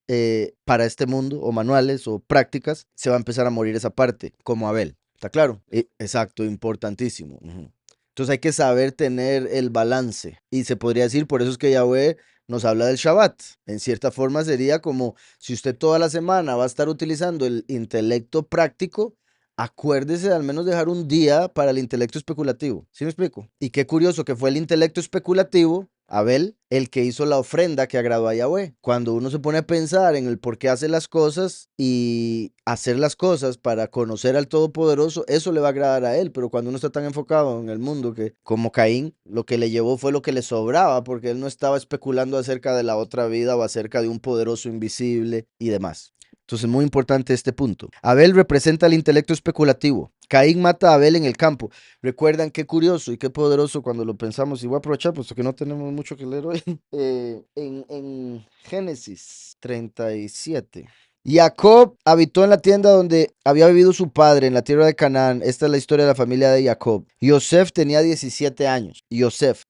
para este mundo o manuales o prácticas, se va a empezar a morir esa parte, como Abel. ¿Está claro? Exacto, importantísimo. Ujú. Entonces hay que saber tener el balance y se podría decir, por eso es que Yahweh nos habla del Shabbat. En cierta forma sería como si usted toda la semana va a estar utilizando el intelecto práctico, acuérdese de al menos dejar un día para el intelecto especulativo. ¿Sí me explico? Y qué curioso que fue el intelecto especulativo, Abel, el que hizo la ofrenda que agradó a Yahweh. Cuando uno se pone a pensar en el por qué hace las cosas y hacer las cosas para conocer al Todopoderoso, eso le va a agradar a él. Pero cuando uno está tan enfocado en el mundo que, como Caín, lo que le llevó fue lo que le sobraba, porque él no estaba especulando acerca de la otra vida o acerca de un poderoso invisible y demás. Entonces, muy importante este punto. Abel representa el intelecto especulativo. Caín mata a Abel en el campo. Recuerdan qué curioso y qué poderoso cuando lo pensamos. Y voy a aprovechar, puesto que no tenemos mucho que leer hoy. En Génesis 37. Jacob habitó en la tienda donde había vivido su padre, en la tierra de Canaán. Esta es la historia de la familia de Jacob. Yosef tenía 17 años. Yosef.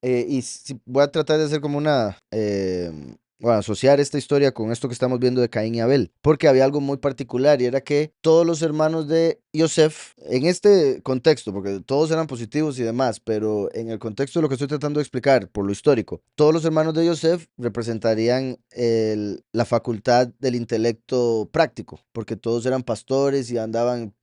Voy a tratar de hacer como una bueno, asociar esta historia con esto que estamos viendo de Caín y Abel, porque había algo muy particular y era que todos los hermanos de Yosef, en este contexto, porque todos eran positivos y demás, pero en el contexto de lo que estoy tratando de explicar, por lo histórico, todos los hermanos de Yosef representarían la facultad del intelecto práctico, porque todos eran pastores y andaban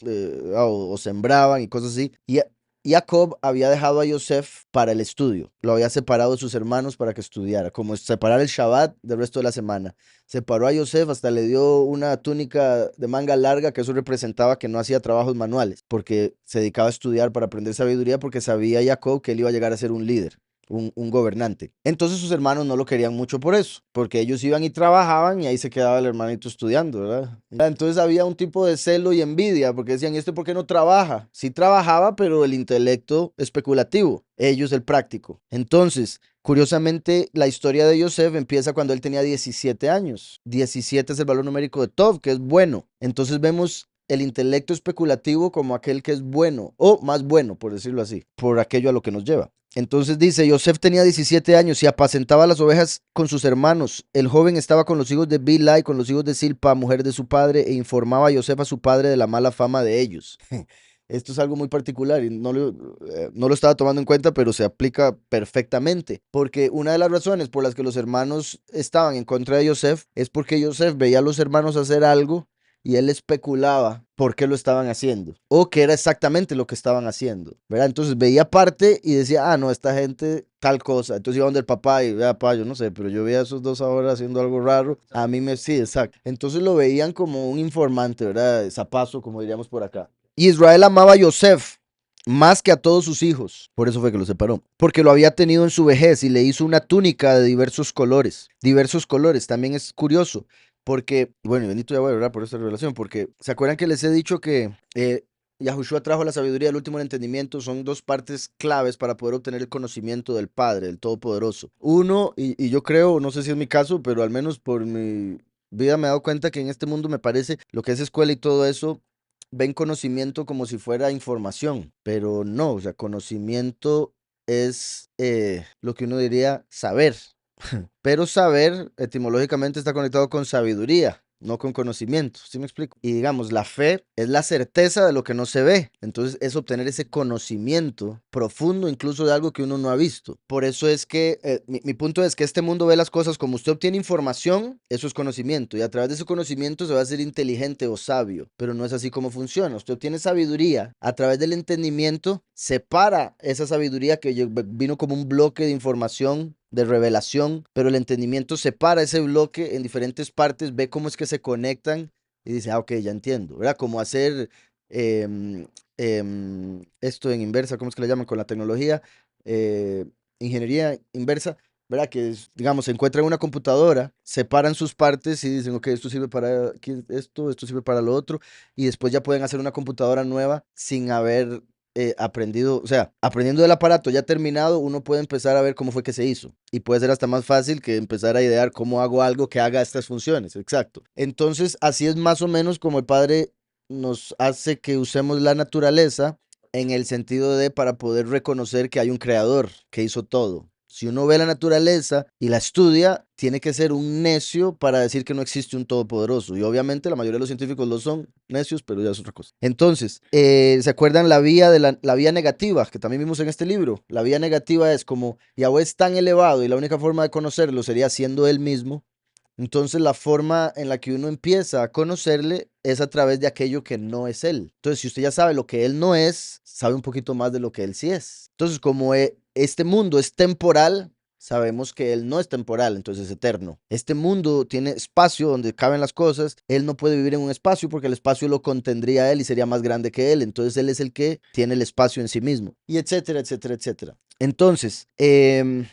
o sembraban y cosas así, y Jacob había dejado a Yosef para el estudio, lo había separado de sus hermanos para que estudiara, como separar el Shabbat del resto de la semana. Separó a Yosef, hasta le dio una túnica de manga larga, que eso representaba que no hacía trabajos manuales, porque se dedicaba a estudiar para aprender sabiduría, porque sabía Jacob que él iba a llegar a ser un líder. Un gobernante. Entonces sus hermanos no lo querían mucho por eso, porque ellos iban y trabajaban y ahí se quedaba el hermanito estudiando, ¿verdad? Entonces había un tipo de celo y envidia, porque decían, ¿y este por qué no trabaja? Sí trabajaba, pero el intelecto especulativo, ellos el práctico. Entonces, curiosamente, la historia de Yosef empieza cuando él tenía 17 años. 17 es el valor numérico de Tov, que es bueno. Entonces vemos el intelecto especulativo como aquel que es bueno, o más bueno, por decirlo así, por aquello a lo que nos lleva. Entonces dice, Yosef tenía 17 años y apacentaba las ovejas con sus hermanos. El joven estaba con los hijos de Bilha y con los hijos de Silpa, mujer de su padre, e informaba a Yosef a su padre de la mala fama de ellos. Esto es algo muy particular y no lo estaba tomando en cuenta, pero se aplica perfectamente. Porque una de las razones por las que los hermanos estaban en contra de Yosef es porque Yosef veía a los hermanos hacer algo y él especulaba por qué lo estaban haciendo o qué era exactamente lo que estaban haciendo, ¿verdad? Entonces veía parte y decía, no, esta gente tal cosa. Entonces iba donde el papá y vea, papá, yo no sé, pero yo veía a esos dos ahora haciendo algo raro. A mí sí, exacto. Entonces lo veían como un informante, ¿verdad? Zapazo, como diríamos por acá. Y Israel amaba a Yosef más que a todos sus hijos. Por eso fue que lo separó. Porque lo había tenido en su vejez y le hizo una túnica de diversos colores. Diversos colores. También es curioso. Porque, bueno, y bendito Yahweh, ¿verdad? Por esta revelación. Porque, ¿se acuerdan que les he dicho que Yahushua trajo la sabiduría, el último el entendimiento, son dos partes claves para poder obtener el conocimiento del Padre, del Todopoderoso. Uno, y yo creo, no sé si es mi caso, pero al menos por mi vida me he dado cuenta que en este mundo me parece lo que es escuela y todo eso, ven conocimiento como si fuera información, pero no, o sea, conocimiento es lo que uno diría saber. Pero saber etimológicamente está conectado con sabiduría, no con conocimiento. ¿Sí me explico? Y digamos, la fe es la certeza de lo que no se ve. Entonces es obtener ese conocimiento profundo incluso de algo que uno no ha visto. Por eso es que mi punto es que este mundo ve las cosas como usted obtiene información, eso es conocimiento. Y a través de ese conocimiento se va a ser inteligente o sabio. Pero no es así como funciona. Usted obtiene sabiduría a través del entendimiento, separa esa sabiduría que vino como un bloque de información de revelación, pero el entendimiento separa ese bloque en diferentes partes, ve cómo es que se conectan y dice, ah, ok, ya entiendo, ¿verdad? Como hacer em, esto en inversa, ¿cómo es que le llaman con la tecnología? Eh, Ingeniería inversa, ¿verdad? Que es, digamos, se encuentran una computadora, separan sus partes y dicen, ok, esto sirve para esto sirve para lo otro, y después ya pueden hacer una computadora nueva sin haber aprendido, o sea, aprendiendo del aparato ya terminado, uno puede empezar a ver cómo fue que se hizo. Y puede ser hasta más fácil que empezar a idear cómo hago algo que haga estas funciones. Exacto. Entonces, así es más o menos como el Padre nos hace que usemos la naturaleza en el sentido de para poder reconocer que hay un creador que hizo todo. Si uno ve la naturaleza y la estudia, tiene que ser un necio para decir que no existe un todopoderoso. Y obviamente la mayoría de los científicos lo son necios, pero ya es otra cosa. Entonces, ¿se acuerdan la vía de la vía negativa que también vimos en este libro? La vía negativa es como Yahweh es tan elevado y la única forma de conocerlo sería siendo él mismo. Entonces la forma en la que uno empieza a conocerle es a través de aquello que no es él. Entonces, si usted ya sabe lo que él no es, sabe un poquito más de lo que él sí es. Entonces, como este mundo es temporal, sabemos que él no es temporal, entonces es eterno. Este mundo tiene espacio donde caben las cosas. Él no puede vivir en un espacio porque el espacio lo contendría a él y sería más grande que él. Entonces él es el que tiene el espacio en sí mismo. Y etcétera, etcétera, etcétera. Entonces,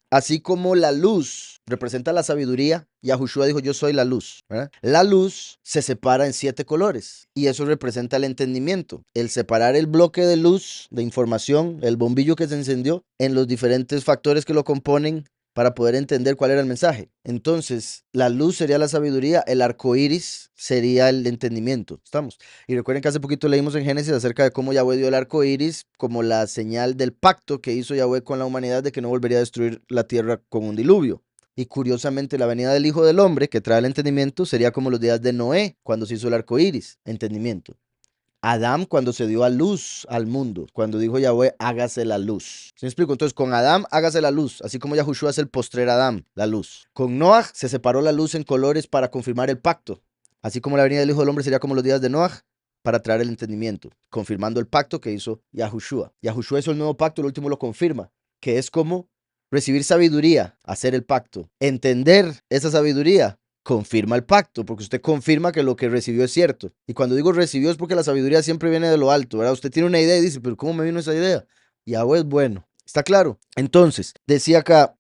así como la luz representa la sabiduría, Yahushua dijo, yo soy la luz, ¿verdad? La luz se separa en 7 colores y eso representa el entendimiento. El separar el bloque de luz, de información, el bombillo que se encendió en los diferentes factores que lo componen para poder entender cuál era el mensaje. Entonces, la luz sería la sabiduría, el arco iris sería el entendimiento. ¿Estamos? Y recuerden que hace poquito leímos en Génesis acerca de cómo Yahweh dio el arco iris como la señal del pacto que hizo Yahweh con la humanidad de que no volvería a destruir la tierra con un diluvio. Y curiosamente, la venida del Hijo del Hombre, que trae el entendimiento, sería como los días de Noé, cuando se hizo el arco iris, entendimiento. Adán cuando se dio a luz al mundo, cuando dijo Yahweh, hágase la luz. ¿Sí me explico? Entonces, con Adán, hágase la luz, así como Yahushua es el postrer Adán, la luz. Con Noah se separó la luz en colores para confirmar el pacto, así como la venida del Hijo del Hombre sería como los días de Noah para traer el entendimiento, confirmando el pacto que hizo Yahushua. Yahushua hizo el nuevo pacto, el último lo confirma, que es como recibir sabiduría, hacer el pacto, entender esa sabiduría, confirma el pacto, porque usted confirma que lo que recibió es cierto. Y cuando digo recibió es porque la sabiduría siempre viene de lo alto, ¿verdad? Usted tiene una idea y dice, pero ¿cómo me vino esa idea? Yahweh es bueno, ¿está claro? Entonces, decía acá,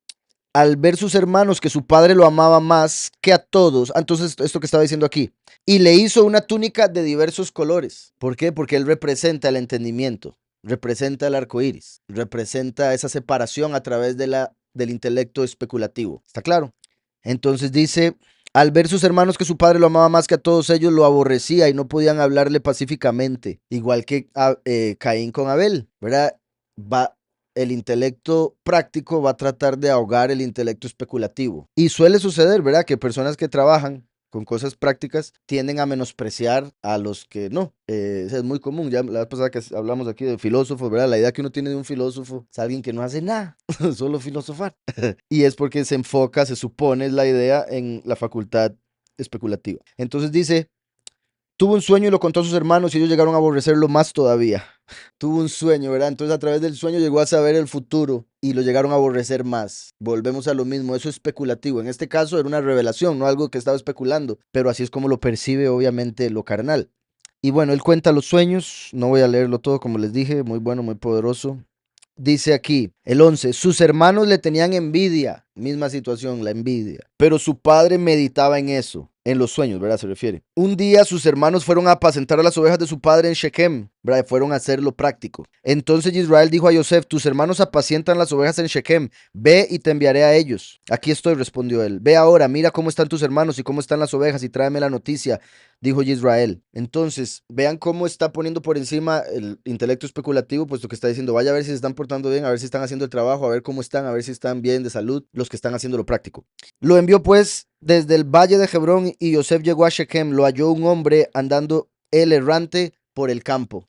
al ver sus hermanos que su padre lo amaba más que a todos, entonces esto que estaba diciendo aquí, y le hizo una túnica de diversos colores. ¿Por qué? Porque él representa el entendimiento, representa el arco iris, representa esa separación a través del intelecto especulativo. ¿Está claro? Entonces dice, al ver sus hermanos que su padre lo amaba más que a todos ellos, lo aborrecía y no podían hablarle pacíficamente, igual que Caín con Abel, ¿verdad? Va, el intelecto práctico va a tratar de ahogar el intelecto especulativo. Y suele suceder, ¿verdad? Que personas que trabajan con cosas prácticas tienden a menospreciar a los que no. Es muy común. Ya la vez pasada que hablamos aquí de filósofos, ¿verdad? La idea que uno tiene de un filósofo es alguien que no hace nada, solo filosofar. Y es porque se enfoca, se supone, es la idea en la facultad especulativa. Entonces dice, tuvo un sueño y lo contó a sus hermanos y ellos llegaron a aborrecerlo más todavía. Tuvo un sueño, ¿verdad? Entonces a través del sueño llegó a saber el futuro y lo llegaron a aborrecer más. Volvemos a lo mismo, eso es especulativo. En este caso era una revelación, no algo que estaba especulando, pero así es como lo percibe obviamente lo carnal. Y bueno, él cuenta los sueños, no voy a leerlo todo como les dije, muy bueno, muy poderoso. Dice aquí, el 11, sus hermanos le tenían envidia, misma situación, la envidia, pero su padre meditaba en eso. En los sueños, ¿verdad? Se refiere. Un día sus hermanos fueron a apacentar a las ovejas de su padre en Shechem, ¿verdad? Fueron a hacer lo práctico. Entonces Israel dijo a Yosef, tus hermanos apacientan las ovejas en Shechem, ve y te enviaré a ellos. Aquí estoy, respondió él. Ve ahora, mira cómo están tus hermanos y cómo están las ovejas y tráeme la noticia, dijo Israel. Entonces, vean cómo está poniendo por encima el intelecto especulativo, puesto que está diciendo, vaya a ver si se están portando bien, a ver si están haciendo el trabajo, a ver cómo están, a ver si están bien de salud los que están haciendo lo práctico. Lo envió pues desde el valle de Hebrón y Yosef llegó a Shechem, lo halló un hombre andando él errante por el campo,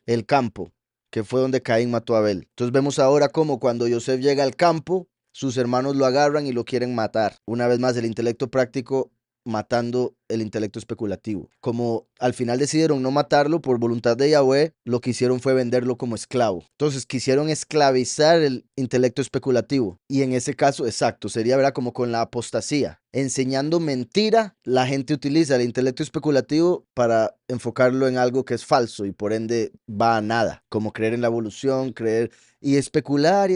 que fue donde Caín mató a Abel. Entonces vemos ahora cómo cuando Yosef llega al campo, sus hermanos lo agarran y lo quieren matar. Una vez más, el intelecto práctico matando el intelecto especulativo. Como al final decidieron no matarlo por voluntad de Yahweh, lo que hicieron fue venderlo como esclavo. Entonces quisieron esclavizar el intelecto especulativo. Y en ese caso, exacto, sería, ¿verdad? Como con la apostasía. Enseñando mentira, la gente utiliza el intelecto especulativo para enfocarlo en algo que es falso y por ende va a nada. Como creer en la evolución, creer y especular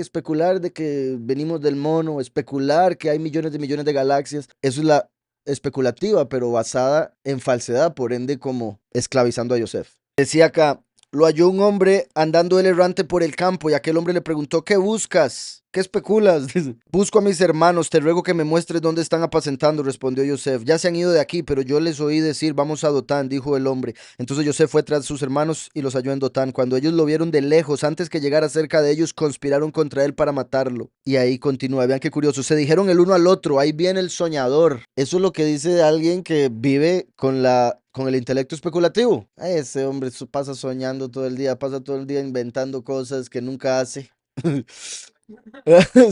de que venimos del mono, especular que hay millones de galaxias. Eso es la especulativa, pero basada en falsedad, por ende como esclavizando a Yosef. Decía acá, lo halló un hombre andando él errante por el campo y aquel hombre le preguntó, ¿qué buscas? ¿Qué especulas? Busco a mis hermanos, te ruego que me muestres dónde están apacentando, respondió Yosef. Ya se han ido de aquí, pero yo les oí decir, vamos a Dotán, dijo el hombre. Entonces Yosef fue tras sus hermanos y los halló en Dotán. Cuando ellos lo vieron de lejos, antes que llegara cerca de ellos, conspiraron contra él para matarlo. Y ahí continúa, vean qué curioso. Se dijeron el uno al otro, ahí viene el soñador. Eso es lo que dice alguien que vive con el intelecto especulativo. Ese hombre pasa soñando todo el día, pasa todo el día inventando cosas que nunca hace.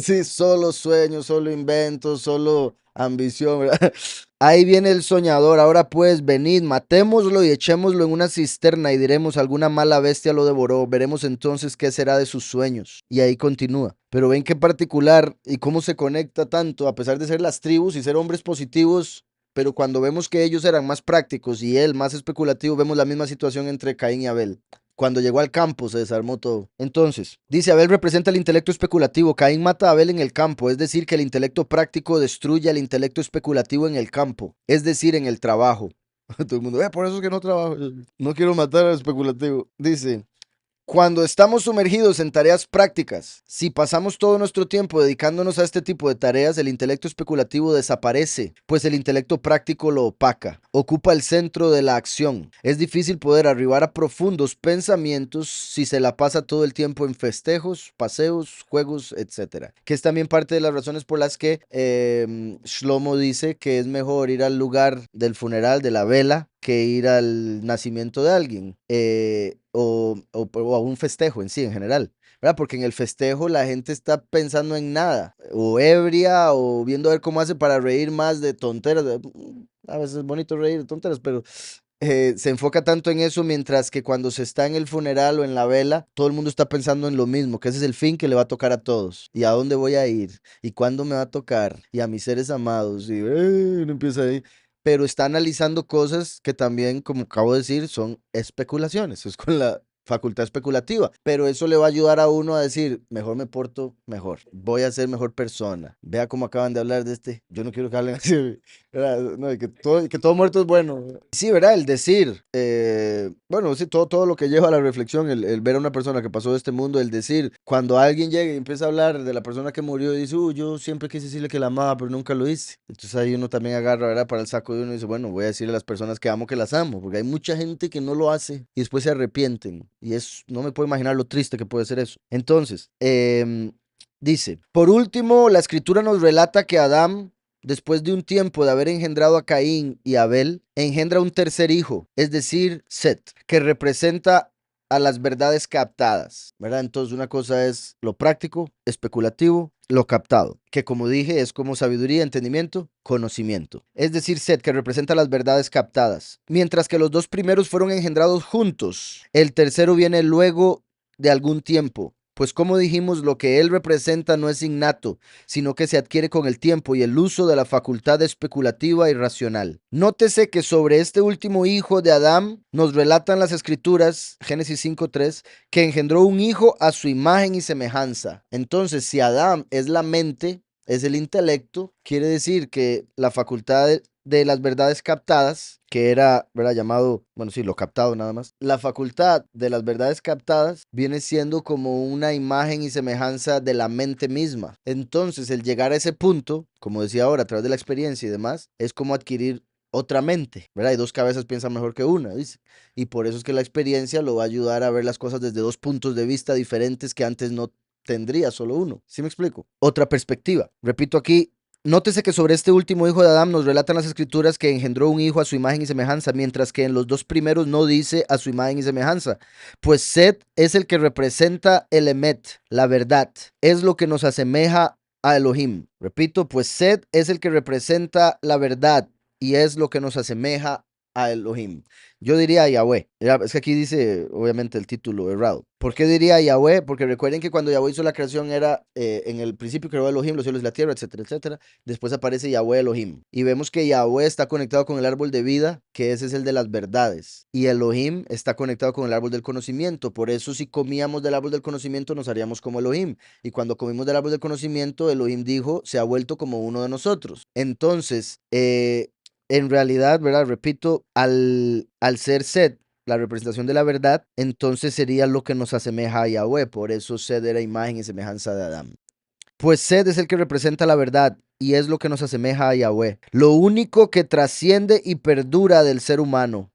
Sí, solo sueños, solo inventos, solo ambición, ¿verdad? Ahí viene el soñador. Ahora pues, venid, matémoslo y echémoslo en una cisterna y diremos, alguna mala bestia lo devoró. Veremos entonces qué será de sus sueños. Y ahí continúa. Pero ven qué particular y cómo se conecta tanto, a pesar de ser las tribus y ser hombres positivos. Pero cuando vemos que ellos eran más prácticos y él más especulativo, vemos la misma situación entre Caín y Abel. Cuando llegó al campo se desarmó todo. Entonces, dice Abel representa el intelecto especulativo. Caín mata a Abel en el campo, es decir, que el intelecto práctico destruye al intelecto especulativo en el campo, es decir, en el trabajo. Todo el mundo, por eso es que no trabajo. No quiero matar al especulativo. Dice, cuando estamos sumergidos en tareas prácticas, si pasamos todo nuestro tiempo dedicándonos a este tipo de tareas, el intelecto especulativo desaparece, pues el intelecto práctico lo opaca, ocupa el centro de la acción. Es difícil poder arribar a profundos pensamientos si se la pasa todo el tiempo en festejos, paseos, juegos, etcétera. Que es también parte de las razones por las que Shlomo dice que es mejor ir al lugar del funeral, de la vela, que ir al nacimiento de alguien o a un festejo en sí, en general, ¿verdad? Porque en el festejo la gente está pensando en nada, o ebria, o viendo a ver cómo hace para reír más de tonteras. A veces es bonito reír de tonteras, pero se enfoca tanto en eso, mientras que cuando se está en el funeral o en la vela, todo el mundo está pensando en lo mismo, que ese es el fin que le va a tocar a todos. ¿Y a dónde voy a ir? ¿Y cuándo me va a tocar? Y a mis seres amados. Y uno empieza ahí. Pero está analizando cosas que también, como acabo de decir, son especulaciones. Es con la facultad especulativa, pero eso le va a ayudar a uno a decir, mejor me porto mejor, voy a ser mejor persona. Vea cómo acaban de hablar de este, yo no quiero que hablen así, ¿verdad? No, y que todo muerto es bueno. Sí, ¿verdad? El decir, bueno, sí, todo lo que lleva a la reflexión, el ver a una persona que pasó de este mundo, el decir, cuando alguien llega y empieza a hablar de la persona que murió y dice, yo siempre quise decirle que la amaba, pero nunca lo hice. Entonces ahí uno también agarra, ¿verdad? Para el saco de uno y dice, bueno, voy a decirle a las personas que amo que las amo, porque hay mucha gente que no lo hace y después se arrepienten. Y no me puedo imaginar lo triste que puede ser eso. Entonces, dice, por último, la escritura nos relata que Adán, después de un tiempo de haber engendrado a Caín y Abel, engendra un tercer hijo, es decir, Set, que representa a las verdades captadas, ¿verdad? Entonces una cosa es lo práctico, especulativo, lo captado, que como dije es como sabiduría, entendimiento, conocimiento. Es decir, Set, que representa las verdades captadas. Mientras que los dos primeros fueron engendrados juntos, el tercero viene luego de algún tiempo. Pues como dijimos, lo que él representa no es innato, sino que se adquiere con el tiempo y el uso de la facultad especulativa y racional. Nótese que sobre este último hijo de Adán nos relatan las escrituras, Génesis 5:3, que engendró un hijo a su imagen y semejanza. Entonces, si Adán es la mente, es el intelecto, quiere decir que la facultad de las verdades captadas, que era, ¿verdad? Llamado, bueno, sí, lo captado nada más. La facultad de las verdades captadas viene siendo como una imagen y semejanza de la mente misma. Entonces, el llegar a ese punto, como decía ahora, a través de la experiencia y demás, es como adquirir otra mente, ¿verdad? Y dos cabezas piensan mejor que una, dice. Y por eso es que la experiencia lo va a ayudar a ver las cosas desde dos puntos de vista diferentes que antes no tendría solo uno. ¿Sí me explico? Otra perspectiva. Repito aquí, nótese que sobre este último hijo de Adán nos relatan las escrituras que engendró un hijo a su imagen y semejanza, mientras que en los dos primeros no dice a su imagen y semejanza. Pues Set es el que representa el Emet, la verdad. Es lo que nos asemeja a Elohim. Repito, pues Set es el que representa la verdad y es lo que nos asemeja a Elohim. Yo diría Yahweh. Es que aquí dice, obviamente, el título errado. ¿Por qué diría Yahweh? Porque recuerden que cuando Yahweh hizo la creación era, en el principio creó Elohim, los cielos y la tierra, etcétera, etcétera. Después aparece Yahweh Elohim. Y vemos que Yahweh está conectado con el árbol de vida, que ese es el de las verdades. Y Elohim está conectado con el árbol del conocimiento. Por eso si comíamos del árbol del conocimiento nos haríamos como Elohim. Y cuando comimos del árbol del conocimiento, Elohim dijo, se ha vuelto como uno de nosotros. Entonces, en realidad, ¿verdad? Repito, al ser Set la representación de la verdad, entonces sería lo que nos asemeja a Yahweh. Por eso Set era imagen y semejanza de Adán. Pues Set es el que representa la verdad y es lo que nos asemeja a Yahweh. Lo único que trasciende y perdura del ser humano.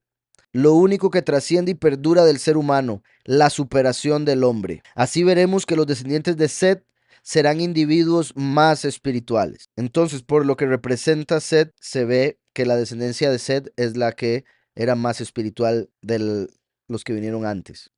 Lo único que trasciende y perdura del ser humano, la superación del hombre. Así veremos que los descendientes de Set serán individuos más espirituales. Entonces, por lo que representa Set, se ve que la descendencia de Set es la que era más espiritual de los que vinieron antes.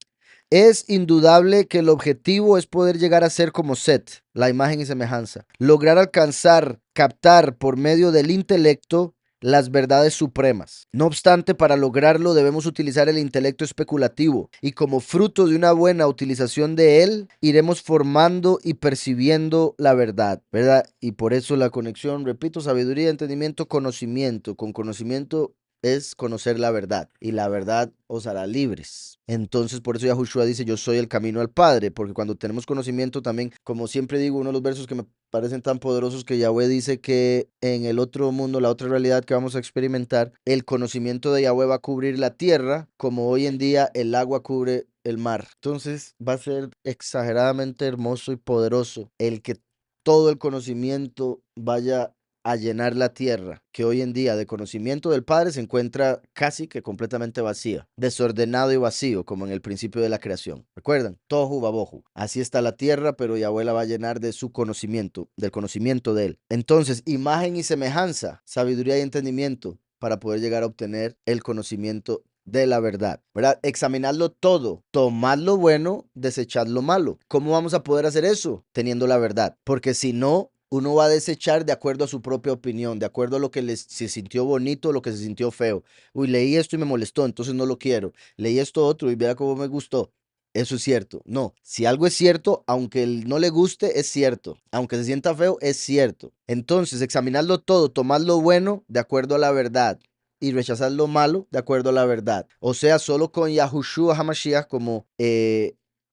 Es indudable que el objetivo es poder llegar a ser como Set, la imagen y semejanza, lograr alcanzar, captar por medio del intelecto las verdades supremas. No obstante, para lograrlo debemos utilizar el intelecto especulativo y como fruto de una buena utilización de él, iremos formando y percibiendo la verdad, ¿verdad? Y por eso la conexión, repito, sabiduría, entendimiento, conocimiento. Con conocimiento es conocer la verdad y la verdad os hará libres. Entonces, por eso Yahushua dice, yo soy el camino al Padre, porque cuando tenemos conocimiento también, como siempre digo, uno de los versos que me parecen tan poderosos que Yahweh dice que en el otro mundo, la otra realidad que vamos a experimentar, el conocimiento de Yahweh va a cubrir la tierra, como hoy en día el agua cubre el mar. Entonces, va a ser exageradamente hermoso y poderoso el que todo el conocimiento vaya a llenar la tierra, que hoy en día de conocimiento del Padre se encuentra casi que completamente vacía, desordenado y vacío, como en el principio de la creación. ¿Recuerdan? Tohu babohu. Así está la tierra, pero Yahweh la va a llenar de su conocimiento, del conocimiento de él. Entonces, imagen y semejanza, sabiduría y entendimiento, para poder llegar a obtener el conocimiento de la verdad, ¿verdad? Examinadlo todo, tomad lo bueno, desechad lo malo. ¿Cómo vamos a poder hacer eso? Teniendo la verdad, porque si no, uno va a desechar de acuerdo a su propia opinión, de acuerdo a lo que se sintió bonito o lo que se sintió feo. Uy, leí esto y me molestó, entonces no lo quiero. Leí esto otro y vea cómo me gustó. Eso es cierto. No, si algo es cierto, aunque no le guste, es cierto. Aunque se sienta feo, es cierto. Entonces, examinarlo todo, tomar lo bueno de acuerdo a la verdad y rechazar lo malo de acuerdo a la verdad. O sea, solo con Yahushua HaMashiach como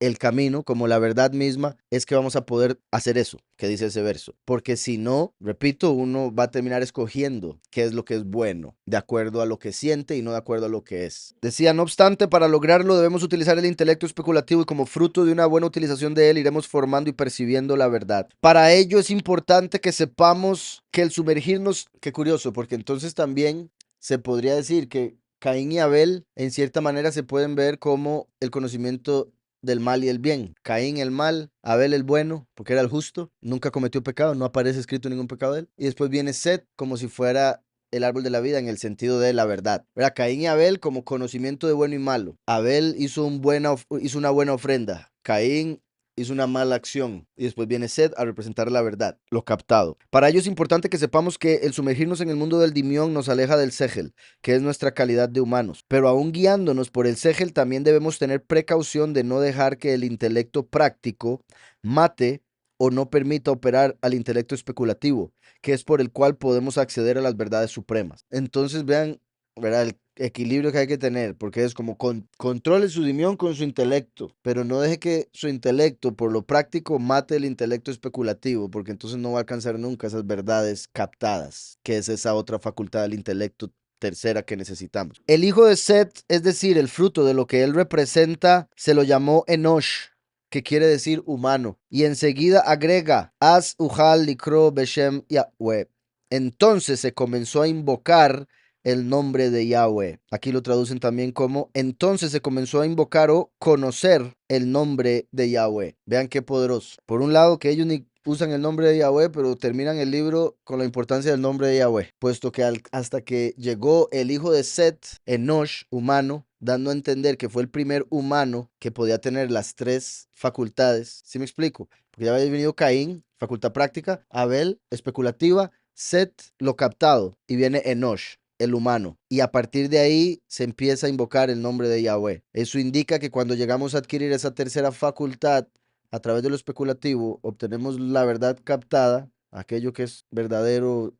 el camino, como la verdad misma, es que vamos a poder hacer eso que dice ese verso. Porque si no, repito, uno va a terminar escogiendo qué es lo que es bueno, de acuerdo a lo que siente y no de acuerdo a lo que es. Decía, no obstante, para lograrlo debemos utilizar el intelecto especulativo y como fruto de una buena utilización de él iremos formando y percibiendo la verdad. Para ello es importante que sepamos que el sumergirnos, qué curioso, porque entonces también se podría decir que Caín y Abel en cierta manera se pueden ver como el conocimiento del mal y el bien. Caín el mal, Abel el bueno, porque era el justo, nunca cometió pecado, no aparece escrito ningún pecado de él. Y después viene Set como si fuera el árbol de la vida en el sentido de la verdad. ¿Verdad? Caín y Abel como conocimiento de bueno y malo. Abel hizo una buena ofrenda. Caín hizo una mala acción y después viene Sed a representar la verdad, lo captado. Para ello es importante que sepamos que el sumergirnos en el mundo del dimión nos aleja del Segel, que es nuestra calidad de humanos. Pero aún guiándonos por el Segel, también debemos tener precaución de no dejar que el intelecto práctico mate o no permita operar al intelecto especulativo, que es por el cual podemos acceder a las verdades supremas. Entonces vean, ¿verdad? equilibrio que hay que tener, porque es como controle su dimión con su intelecto, pero no deje que su intelecto, por lo práctico, mate el intelecto especulativo, porque entonces no va a alcanzar nunca esas verdades captadas, que es esa otra facultad del intelecto tercera que necesitamos. El hijo de Set, es decir, el fruto de lo que él representa, se lo llamó Enosh, que quiere decir humano, y enseguida agrega, As Ujal Likro Beshem Yahweh. Entonces se comenzó a invocar el nombre de Yahweh. Aquí lo traducen también como entonces se comenzó a invocar o conocer el nombre de Yahweh. Vean qué poderoso. Por un lado, que ellos ni usan el nombre de Yahweh, pero terminan el libro con la importancia del nombre de Yahweh, puesto que hasta que llegó el hijo de Set, Enosh, humano, dando a entender que fue el primer humano que podía tener las tres facultades. ¿Sí me explico? Porque ya había venido Caín, facultad práctica, Abel, especulativa, Set, lo captado, y viene Enosh, el humano. Y a partir de ahí se empieza a invocar el nombre de Yahweh. Eso indica que cuando llegamos a adquirir esa tercera facultad, a través de lo especulativo, obtenemos la verdad captada, aquello que es verdadero,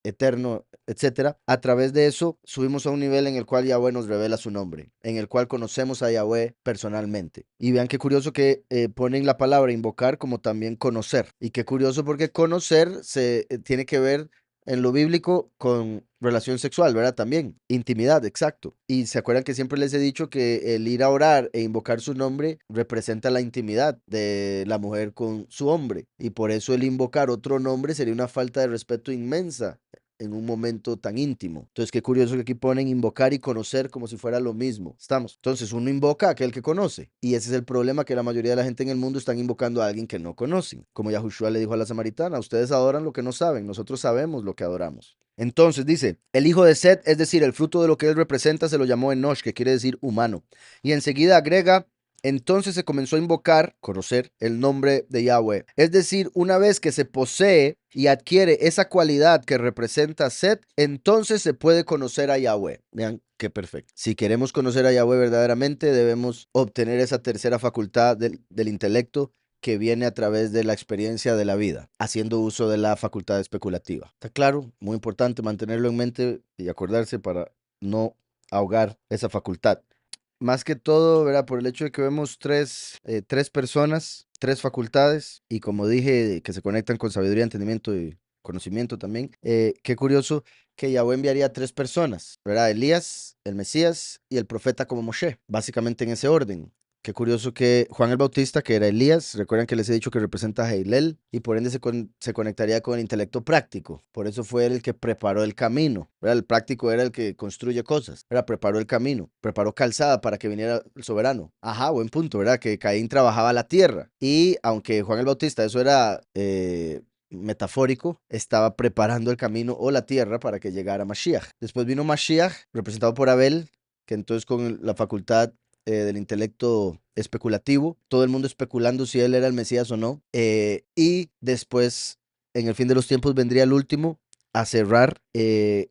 eterno, etcétera. A través de eso subimos a un nivel en el cual Yahweh nos revela su nombre, en el cual conocemos a Yahweh personalmente. Y vean qué curioso que ponen la palabra invocar como también conocer. Y qué curioso porque conocer se tiene que ver en lo bíblico con relación sexual, ¿verdad? También, intimidad, exacto. Y se acuerdan que siempre les he dicho que el ir a orar e invocar su nombre representa la intimidad de la mujer con su hombre. Y por eso el invocar otro nombre sería una falta de respeto inmensa en un momento tan íntimo. Entonces, qué curioso que aquí ponen invocar y conocer como si fuera lo mismo. Estamos. Entonces, uno invoca a aquel que conoce. Y ese es el problema, que la mayoría de la gente en el mundo están invocando a alguien que no conocen. Como Yahushua le dijo a la samaritana, ustedes adoran lo que no saben, nosotros sabemos lo que adoramos. Entonces dice, el hijo de Set, es decir, el fruto de lo que él representa, se lo llamó Enosh, que quiere decir humano. Y enseguida agrega, entonces se comenzó a invocar, conocer el nombre de Yahweh. Es decir, una vez que se posee y adquiere esa cualidad que representa Set, entonces se puede conocer a Yahweh. Vean qué perfecto. Si queremos conocer a Yahweh verdaderamente, debemos obtener esa tercera facultad del intelecto que viene a través de la experiencia de la vida, haciendo uso de la facultad especulativa. ¿Está claro? Muy importante mantenerlo en mente y acordarse para no ahogar esa facultad. Más que todo, ¿verdad? Por el hecho de que vemos tres personas, tres facultades, y como dije, que se conectan con sabiduría, entendimiento y conocimiento también. Qué curioso que Yahweh enviaría a tres personas, ¿verdad? Elías, el Mesías y el profeta como Moshe, básicamente en ese orden. Qué curioso que Juan el Bautista, que era Elías, recuerdan que les he dicho que representa a Heilel y por ende se conectaría con el intelecto práctico. Por eso fue él el que preparó el camino, ¿verdad? El práctico era el que construye cosas, ¿verdad? Preparó el camino, preparó calzada para que viniera el soberano. Ajá, buen punto, ¿verdad? Que Caín trabajaba la tierra. Y aunque Juan el Bautista, eso era metafórico, estaba preparando el camino o la tierra para que llegara Mashiach. Después vino Mashiach, representado por Abel, que entonces con la facultad del intelecto especulativo, todo el mundo especulando si él era el Mesías o no. Y después, en el fin de los tiempos, vendría el último a cerrar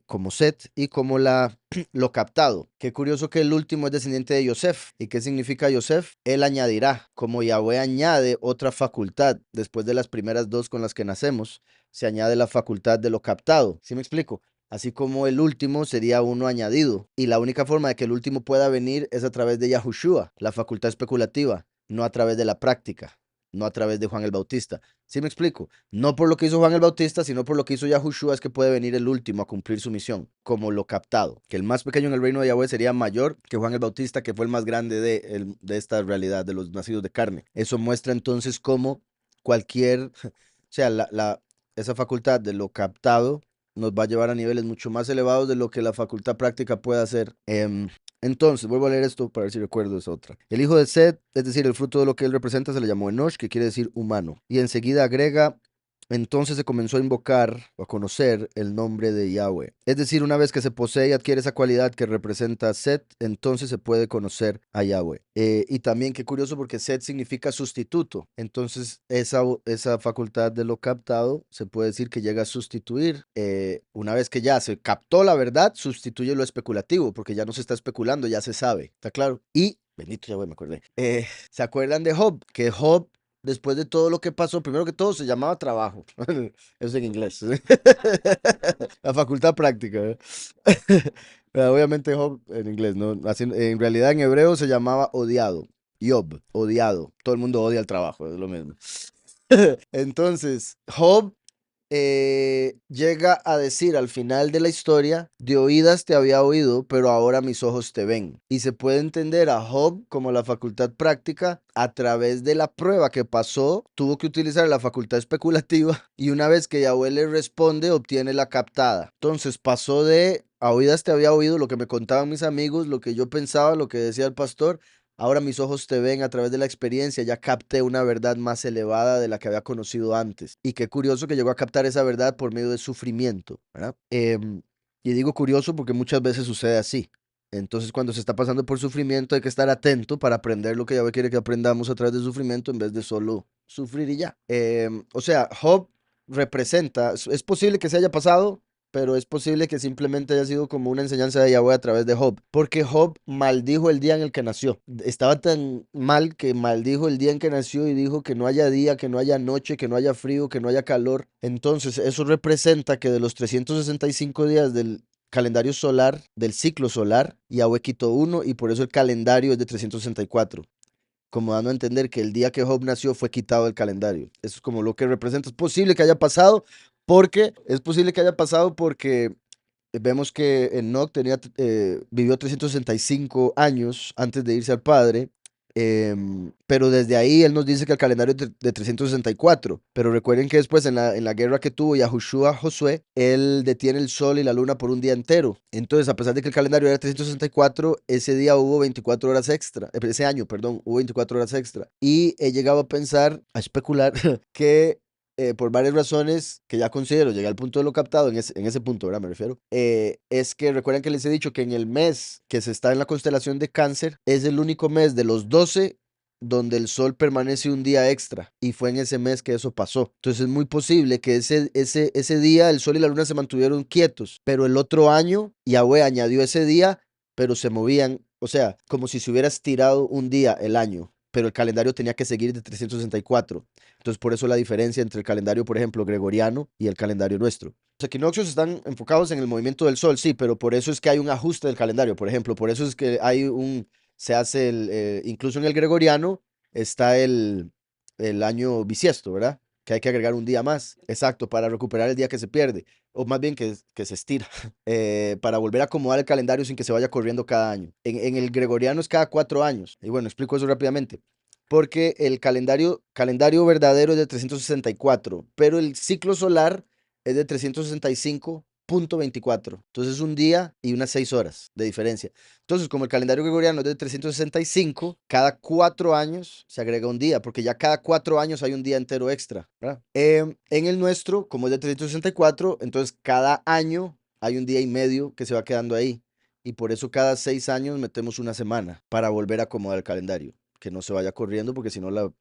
como Set y como lo captado. Qué curioso que el último es descendiente de Yosef. ¿Y qué significa Yosef? Él añadirá, como Yahweh añade otra facultad después de las primeras dos con las que nacemos, se añade la facultad de lo captado. ¿Sí me explico? Así como el último sería uno añadido. Y la única forma de que el último pueda venir es a través de Yahushua, la facultad especulativa, no a través de la práctica, no a través de Juan el Bautista. ¿Sí me explico? No por lo que hizo Juan el Bautista, sino por lo que hizo Yahushua es que puede venir el último a cumplir su misión, como lo captado. Que el más pequeño en el reino de Yahweh sería mayor que Juan el Bautista, que fue el más grande de esta realidad, de los nacidos de carne. Eso muestra entonces cómo cualquier, o sea, esa facultad de lo captado nos va a llevar a niveles mucho más elevados de lo que la facultad práctica puede hacer. Entonces, vuelvo a leer esto para ver si recuerdo esa otra. El hijo de Set, es decir, el fruto de lo que él representa, se le llamó Enosh, que quiere decir humano. Y enseguida agrega, entonces se comenzó a invocar o a conocer el nombre de Yahweh. Es decir, una vez que se posee y adquiere esa cualidad que representa Set, entonces se puede conocer a Yahweh. Y también qué curioso porque Set significa sustituto. Entonces esa facultad de lo captado se puede decir que llega a sustituir. Una vez que ya se captó la verdad, sustituye lo especulativo porque ya no se está especulando, ya se sabe. ¿Está claro? Y, bendito Yahweh, me acordé. ¿Se acuerdan de Job? Que Job, después de todo lo que pasó, primero que todo se llamaba trabajo. Eso en inglés. La facultad práctica. Obviamente Job en inglés, ¿no? En realidad en hebreo se llamaba odiado. Job, odiado. Todo el mundo odia el trabajo, es lo mismo. Entonces, Job llega a decir al final de la historia, de oídas te había oído, pero ahora mis ojos te ven. Y se puede entender a Job como la facultad práctica a través de la prueba que pasó, tuvo que utilizar la facultad especulativa y una vez que Yahweh le responde, obtiene la captada. Entonces pasó de a oídas te había oído lo que me contaban mis amigos, lo que yo pensaba, lo que decía el pastor. Ahora mis ojos te ven a través de la experiencia, ya capté una verdad más elevada de la que había conocido antes. Y qué curioso que llegó a captar esa verdad por medio del sufrimiento, ¿verdad? Y digo curioso porque muchas veces sucede así. Entonces, cuando se está pasando por sufrimiento, hay que estar atento para aprender lo que Yahweh quiere que aprendamos a través del sufrimiento en vez de solo sufrir y ya. O sea, Job representa, es posible que se haya pasado, pero es posible que simplemente haya sido como una enseñanza de Yahweh a través de Job, porque Job maldijo el día en el que nació. Estaba tan mal que maldijo el día en que nació y dijo que no haya día, que no haya noche, que no haya frío, que no haya calor. Entonces, eso representa que de los 365 días del calendario solar, del ciclo solar, Yahweh quitó uno y por eso el calendario es de 364, como dando a entender que el día que Job nació fue quitado del calendario. Eso es como lo que representa. Es posible que haya pasado porque vemos que Enoch vivió 365 años antes de irse al Padre, pero desde ahí él nos dice que el calendario es de 364. Pero recuerden que después en la guerra que tuvo Yahushua Josué, él detiene el sol y la luna por un día entero. Entonces, a pesar de que el calendario era 364, ese día hubo 24 horas extra, ese año, perdón, hubo 24 horas extra. Y he llegado a pensar, a especular, que por varias razones que ya considero, llegué al punto de lo captado, en ese punto, ¿verdad? Me refiero, es que recuerden que les he dicho que en el mes que se está en la constelación de Cáncer, es el único mes de los 12 donde el sol permanece un día extra, y fue en ese mes que eso pasó. Entonces es muy posible que ese día el sol y la luna se mantuvieron quietos, pero el otro año Yahweh añadió ese día, pero se movían, o sea, como si se hubiera estirado un día el año, pero el calendario tenía que seguir de 364. Entonces, por eso la diferencia entre el calendario, por ejemplo, gregoriano y el calendario nuestro. Los equinoccios están enfocados en el movimiento del sol, sí, pero por eso es que hay un ajuste del calendario. Por ejemplo, por eso es que se hace incluso en el gregoriano está el año bisiesto, ¿verdad? Que hay que agregar un día más, exacto, para recuperar el día que se pierde, o más bien que se estira, para volver a acomodar el calendario sin que se vaya corriendo cada año. En el gregoriano es cada 4 años. Y bueno, explico eso rápidamente porque el calendario verdadero es de 364, pero el ciclo solar es de 365.24. Entonces es un día y unas 6 horas de diferencia. Entonces, como el calendario gregoriano es de 365, cada 4 años se agrega un día, porque ya cada 4 años hay un día entero extra, ¿verdad? En el nuestro, como es de 364, entonces cada año hay un día y medio que se va quedando ahí. Y por eso cada 6 años metemos una semana para volver a acomodar el calendario, que no se vaya corriendo porque si no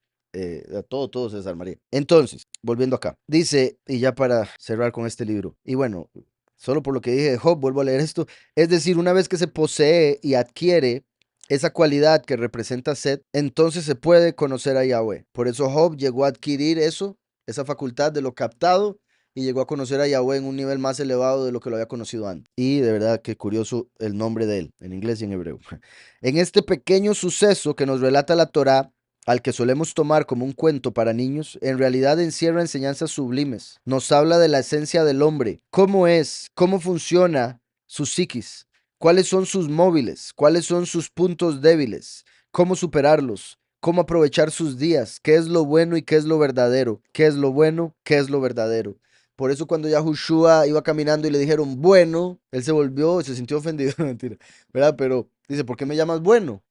todo se desarmaría. Entonces, volviendo acá, dice, y ya para cerrar con este libro, y bueno, solo por lo que dije de Job, vuelvo a leer esto, es decir, una vez que se posee y adquiere esa cualidad que representa Set, entonces se puede conocer a Yahweh. Por eso Job llegó a adquirir eso, esa facultad de lo captado, y llegó a conocer a Yahweh en un nivel más elevado de lo que lo había conocido antes. Y de verdad que curioso el nombre de él, en inglés y en hebreo. En este pequeño suceso que nos relata la Torá, al que solemos tomar como un cuento para niños, en realidad encierra enseñanzas sublimes. Nos habla de la esencia del hombre, cómo es, cómo funciona su psiquis, cuáles son sus móviles, cuáles son sus puntos débiles, cómo superarlos, cómo aprovechar sus días, qué es lo bueno y qué es lo verdadero, qué es lo bueno, qué es lo verdadero. Por eso cuando Yahushua iba caminando y le dijeron bueno, él se volvió, se sintió ofendido, mentira, ¿verdad? Pero dice, ¿por qué me llamas bueno?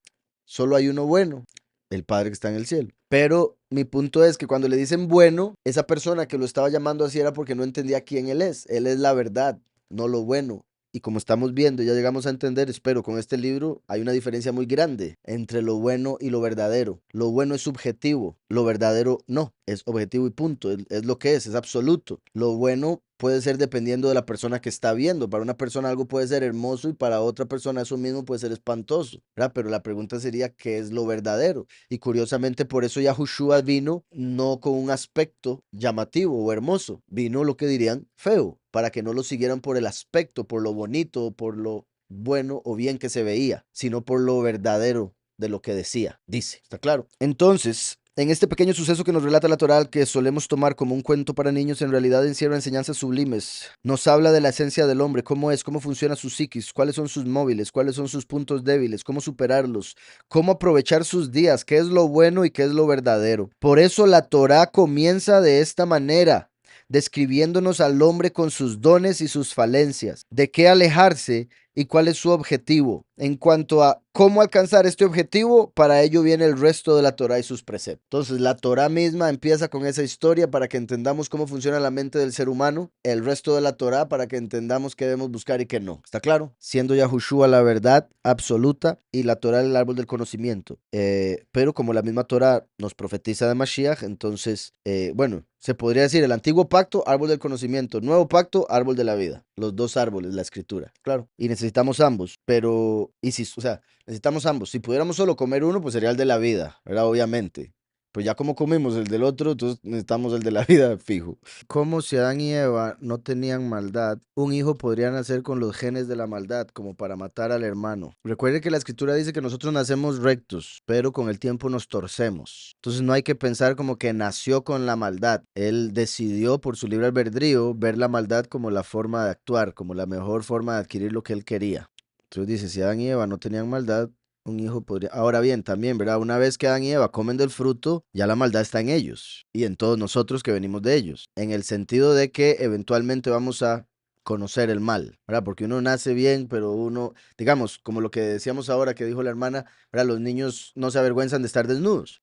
Solo hay uno bueno, el Padre que está en el cielo. Pero mi punto es que cuando le dicen bueno, esa persona que lo estaba llamando así era porque no entendía quién él es. Él es la verdad, no lo bueno. Y como estamos viendo, ya llegamos a entender, espero, con este libro, hay una diferencia muy grande entre lo bueno y lo verdadero. Lo bueno es subjetivo, lo verdadero no, es objetivo y punto, es lo que es absoluto. Lo bueno puede ser dependiendo de la persona que está viendo. Para una persona algo puede ser hermoso y para otra persona eso mismo puede ser espantoso, ¿verdad? Pero la pregunta sería, ¿qué es lo verdadero? Y curiosamente por eso Yahushua vino no con un aspecto llamativo o hermoso, vino lo que dirían feo, para que no lo siguieran por el aspecto, por lo bonito, por lo bueno o bien que se veía, sino por lo verdadero de lo que decía, dice. ¿Está claro? Entonces, en este pequeño suceso que nos relata la Torá, que solemos tomar como un cuento para niños, en realidad encierra enseñanzas sublimes. Nos habla de la esencia del hombre, cómo es, cómo funciona su psiquis, cuáles son sus móviles, cuáles son sus puntos débiles, cómo superarlos, cómo aprovechar sus días, qué es lo bueno y qué es lo verdadero. Por eso la Torá comienza de esta manera, describiéndonos al hombre con sus dones y sus falencias, de qué alejarse y cuál es su objetivo. En cuanto a cómo alcanzar este objetivo, para ello viene el resto de la Torá y sus preceptos. Entonces, la Torá misma empieza con esa historia para que entendamos cómo funciona la mente del ser humano, el resto de la Torá para que entendamos qué debemos buscar y qué no. ¿Está claro? Siendo Yahushua la verdad absoluta y la Torá el árbol del conocimiento. Pero como la misma Torá nos profetiza de Mashiach, entonces, bueno, se podría decir el antiguo pacto, árbol del conocimiento, nuevo pacto, árbol de la vida. Los dos árboles, la escritura, claro. Y necesitamos ambos, pero, y si, o sea, necesitamos ambos. Si pudiéramos solo comer uno, pues sería el de la vida, ¿verdad? Obviamente. Pues ya como comimos el del otro, entonces necesitamos el de la vida fijo. Como si Adán y Eva no tenían maldad, un hijo podría nacer con los genes de la maldad, como para matar al hermano. Recuerde que la escritura dice que nosotros nacemos rectos, pero con el tiempo nos torcemos. Entonces no hay que pensar como que nació con la maldad. Él decidió por su libre albedrío ver la maldad como la forma de actuar, como la mejor forma de adquirir lo que él quería. Entonces dice, si Adán y Eva no tenían maldad, un hijo podría... Ahora bien, también, ¿verdad? Una vez que Adán y Eva comen del fruto, ya la maldad está en ellos y en todos nosotros que venimos de ellos, en el sentido de que eventualmente vamos a conocer el mal, ¿verdad? Porque uno nace bien, pero uno, digamos, como lo que decíamos ahora que dijo la hermana, ¿verdad? Los niños no se avergüenzan de estar desnudos.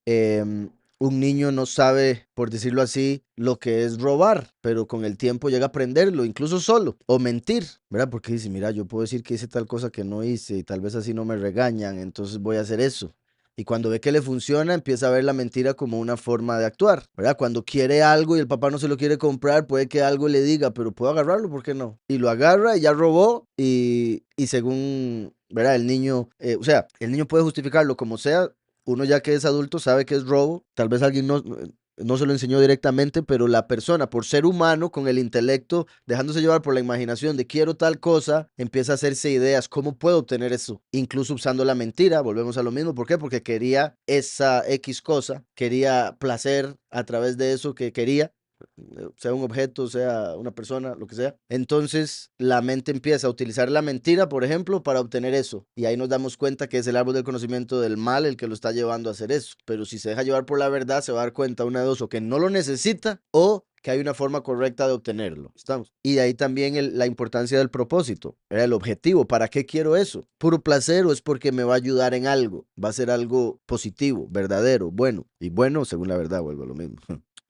Un niño no sabe, por decirlo así, lo que es robar, pero con el tiempo llega a aprenderlo, incluso solo, o mentir, ¿verdad? Porque dice, mira, yo puedo decir que hice tal cosa que no hice y tal vez así no me regañan, entonces voy a hacer eso. Y cuando ve que le funciona, empieza a ver la mentira como una forma de actuar, ¿verdad? Cuando quiere algo y el papá no se lo quiere comprar, puede que algo le diga, pero puedo agarrarlo, ¿por qué no? Y lo agarra y ya robó y según, ¿verdad? El niño, o sea, el niño puede justificarlo como sea, uno ya que es adulto sabe que es robo, tal vez alguien no se lo enseñó directamente, pero la persona, por ser humano, con el intelecto, dejándose llevar por la imaginación de quiero tal cosa, empieza a hacerse ideas, ¿cómo puedo obtener eso? Incluso usando la mentira, volvemos a lo mismo, ¿por qué? Porque quería esa X cosa, quería placer a través de eso que quería, sea un objeto, sea una persona, lo que sea. Entonces la mente empieza a utilizar la mentira, por ejemplo, para obtener eso. Y ahí nos damos cuenta que es el árbol del conocimiento del mal el que lo está llevando a hacer eso. Pero si se deja llevar por la verdad, se va a dar cuenta una de dos, o que no lo necesita o que hay una forma correcta de obtenerlo. ¿Estamos? Y de ahí también la importancia del propósito, era el objetivo. ¿Para qué quiero eso? ¿Puro placer o es porque me va a ayudar en algo? Va a ser algo positivo, verdadero, bueno. Y bueno, según la verdad, vuelvo a lo mismo.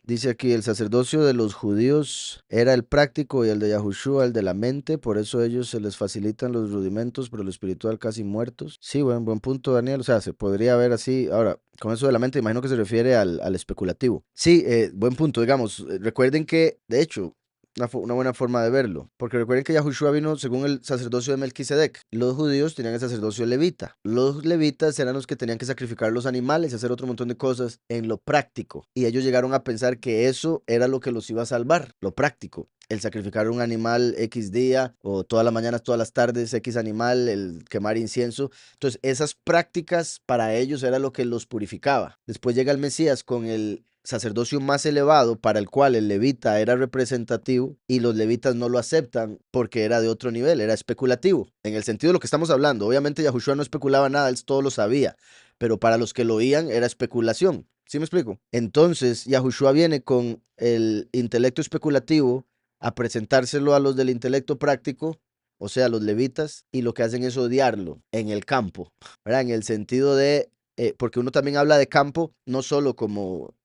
Dice aquí, el sacerdocio de los judíos era el práctico y el de Yahushua el de la mente, por eso a ellos se les facilitan los rudimentos, pero lo espiritual casi muertos. Sí, buen punto, Daniel. O sea, se podría ver así. Ahora, con eso de la mente, imagino que se refiere al especulativo. Sí, buen punto, digamos. Recuerden que, de hecho, una buena forma de verlo. Porque recuerden que Yahushua vino según el sacerdocio de Melquisedec. Los judíos tenían el sacerdocio levita. Los levitas eran los que tenían que sacrificar los animales y hacer otro montón de cosas en lo práctico. Y ellos llegaron a pensar que eso era lo que los iba a salvar, lo práctico. El sacrificar un animal X día o todas las mañanas, todas las tardes, X animal, el quemar incienso. Entonces, esas prácticas para ellos era lo que los purificaba. Después llega el Mesías con el sacerdocio más elevado para el cual el levita era representativo y los levitas no lo aceptan porque era de otro nivel, era especulativo, en el sentido de lo que estamos hablando. Obviamente Yahushua no especulaba nada, él todo lo sabía, pero para los que lo oían era especulación. ¿Sí me explico? Entonces Yahushua viene con el intelecto especulativo a presentárselo a los del intelecto práctico, o sea, los levitas, y lo que hacen es odiarlo en el campo, ¿verdad? En el sentido de, porque uno también habla de campo, no solo como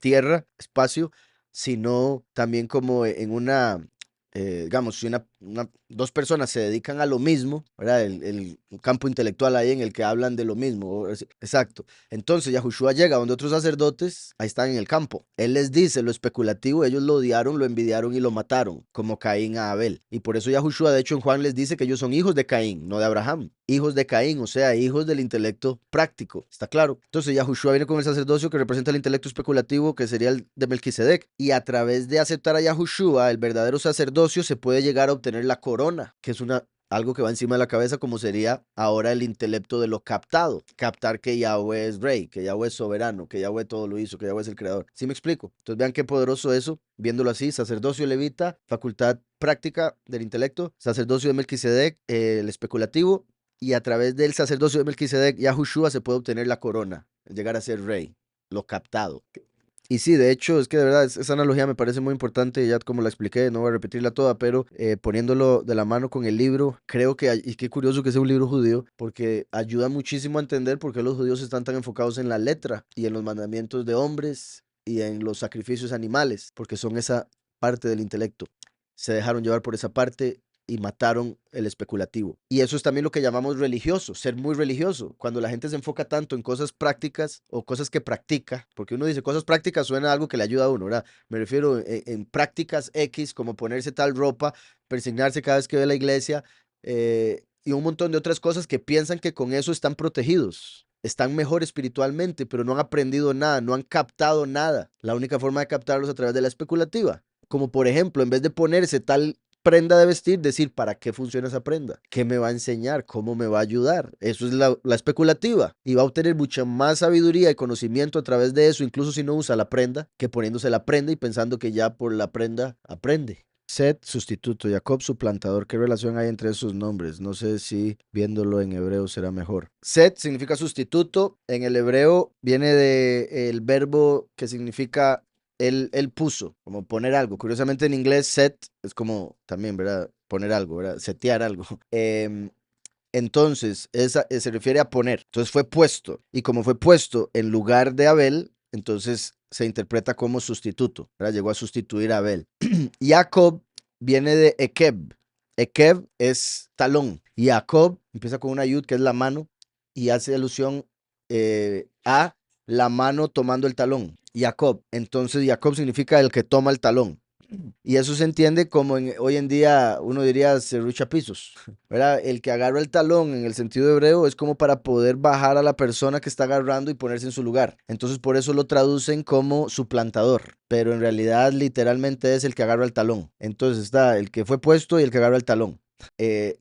tierra, espacio, sino también como en una, digamos, si dos personas se dedican a lo mismo, ¿verdad? Un campo intelectual ahí en el que hablan de lo mismo. Exacto. Entonces Yahushua llega donde otros sacerdotes, ahí están en el campo. Él les dice lo especulativo, ellos lo odiaron, lo envidiaron y lo mataron, como Caín a Abel. Y por eso Yahushua, de hecho, en Juan les dice que ellos son hijos de Caín, no de Abraham. Hijos de Caín, o sea, hijos del intelecto práctico. ¿Está claro? Entonces Yahushua viene con el sacerdocio que representa el intelecto especulativo, que sería el de Melquisedec. Y a través de aceptar a Yahushua, el verdadero sacerdocio, se puede llegar a obtener la corona, que es una algo que va encima de la cabeza, como sería ahora el intelecto de lo captado. Captar que Yahweh es rey, que Yahweh es soberano, que Yahweh todo lo hizo, que Yahweh es el creador. ¿Sí me explico? Entonces vean qué poderoso eso, viéndolo así, sacerdocio levita, facultad práctica del intelecto, sacerdocio de Melquisedec, el especulativo, y a través del sacerdocio de Melquisedec, Yahushua se puede obtener la corona, llegar a ser rey, lo captado. Y sí, de hecho, es que de verdad esa analogía me parece muy importante, ya como la expliqué, no voy a repetirla toda, pero poniéndolo de la mano con el libro, creo que, y qué curioso que sea un libro judío, porque ayuda muchísimo a entender por qué los judíos están tan enfocados en la letra y en los mandamientos de hombres y en los sacrificios animales, porque son esa parte del intelecto. Se dejaron llevar por esa parte y mataron el especulativo. Y eso es también lo que llamamos religioso, ser muy religioso. Cuando la gente se enfoca tanto en cosas prácticas o cosas que practica, porque uno dice cosas prácticas suena a algo que le ayuda a uno, ¿verdad? Me refiero en prácticas X, como ponerse tal ropa, persignarse cada vez que ve la iglesia y un montón de otras cosas que piensan que con eso están protegidos. Están mejor espiritualmente, pero no han aprendido nada, no han captado nada. La única forma de captarlos es a través de la especulativa. Como por ejemplo, en vez de ponerse tal prenda de vestir, decir, ¿para qué funciona esa prenda? ¿Qué me va a enseñar? ¿Cómo me va a ayudar? Eso es la especulativa. Y va a obtener mucha más sabiduría y conocimiento a través de eso, incluso si no usa la prenda, que poniéndose la prenda y pensando que ya por la prenda aprende. Set, sustituto. Jacob, suplantador. ¿Qué relación hay entre esos nombres? No sé si viéndolo en hebreo será mejor. Set significa sustituto. En el hebreo viene del verbo que significa él puso, como poner algo. Curiosamente en inglés set es como también, ¿verdad? Poner algo, ¿verdad? Setear algo. Entonces, se refiere a poner. Entonces fue puesto. Y como fue puesto en lugar de Abel, entonces se interpreta como sustituto, ¿verdad? Llegó a sustituir a Abel. Jacob viene de Ekeb. Ekeb es talón. Y Jacob empieza con una yud, que es la mano, y hace alusión a la mano tomando el talón. Jacob. Entonces, Jacob significa el que toma el talón. Y eso se entiende como hoy en día uno diría serrucha pisos, ¿verdad? El que agarra el talón en el sentido hebreo es como para poder bajar a la persona que está agarrando y ponerse en su lugar. Entonces por eso lo traducen como suplantador, pero en realidad literalmente es el que agarra el talón. Entonces está el que fue puesto y el que agarra el talón.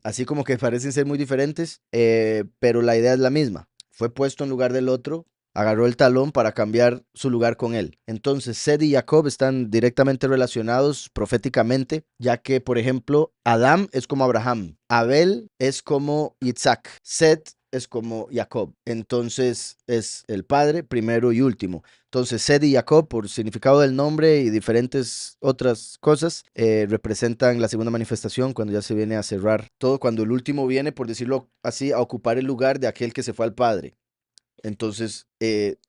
Así como que parecen ser muy diferentes, pero la idea es la misma. Fue puesto en lugar del otro, agarró el talón para cambiar su lugar con él. Entonces, Sed y Jacob están directamente relacionados proféticamente, ya que, por ejemplo, Adán es como Abraham, Abel es como Isaac, Sed es como Jacob. Entonces, es el padre primero y último. Entonces, Sed y Jacob, por significado del nombre y diferentes otras cosas, representan la segunda manifestación cuando ya se viene a cerrar todo, cuando el último viene, por decirlo así, a ocupar el lugar de aquel que se fue al padre. Entonces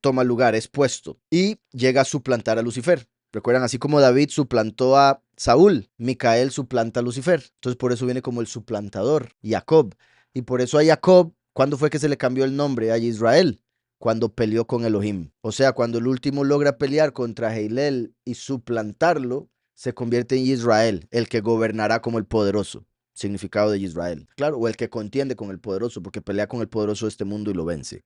toma lugar, es puesto y llega a suplantar a Lucifer. Recuerdan, así como David suplantó a Saúl, Micael suplanta a Lucifer. Entonces por eso viene como el suplantador, Jacob. Y por eso a Jacob, ¿cuándo fue que se le cambió el nombre a Israel? Cuando peleó con Elohim. O sea, cuando el último logra pelear contra Heilel y suplantarlo, se convierte en Israel, el que gobernará como el poderoso. Significado de Israel. Claro, o el que contiende con el poderoso, porque pelea con el poderoso de este mundo y lo vence.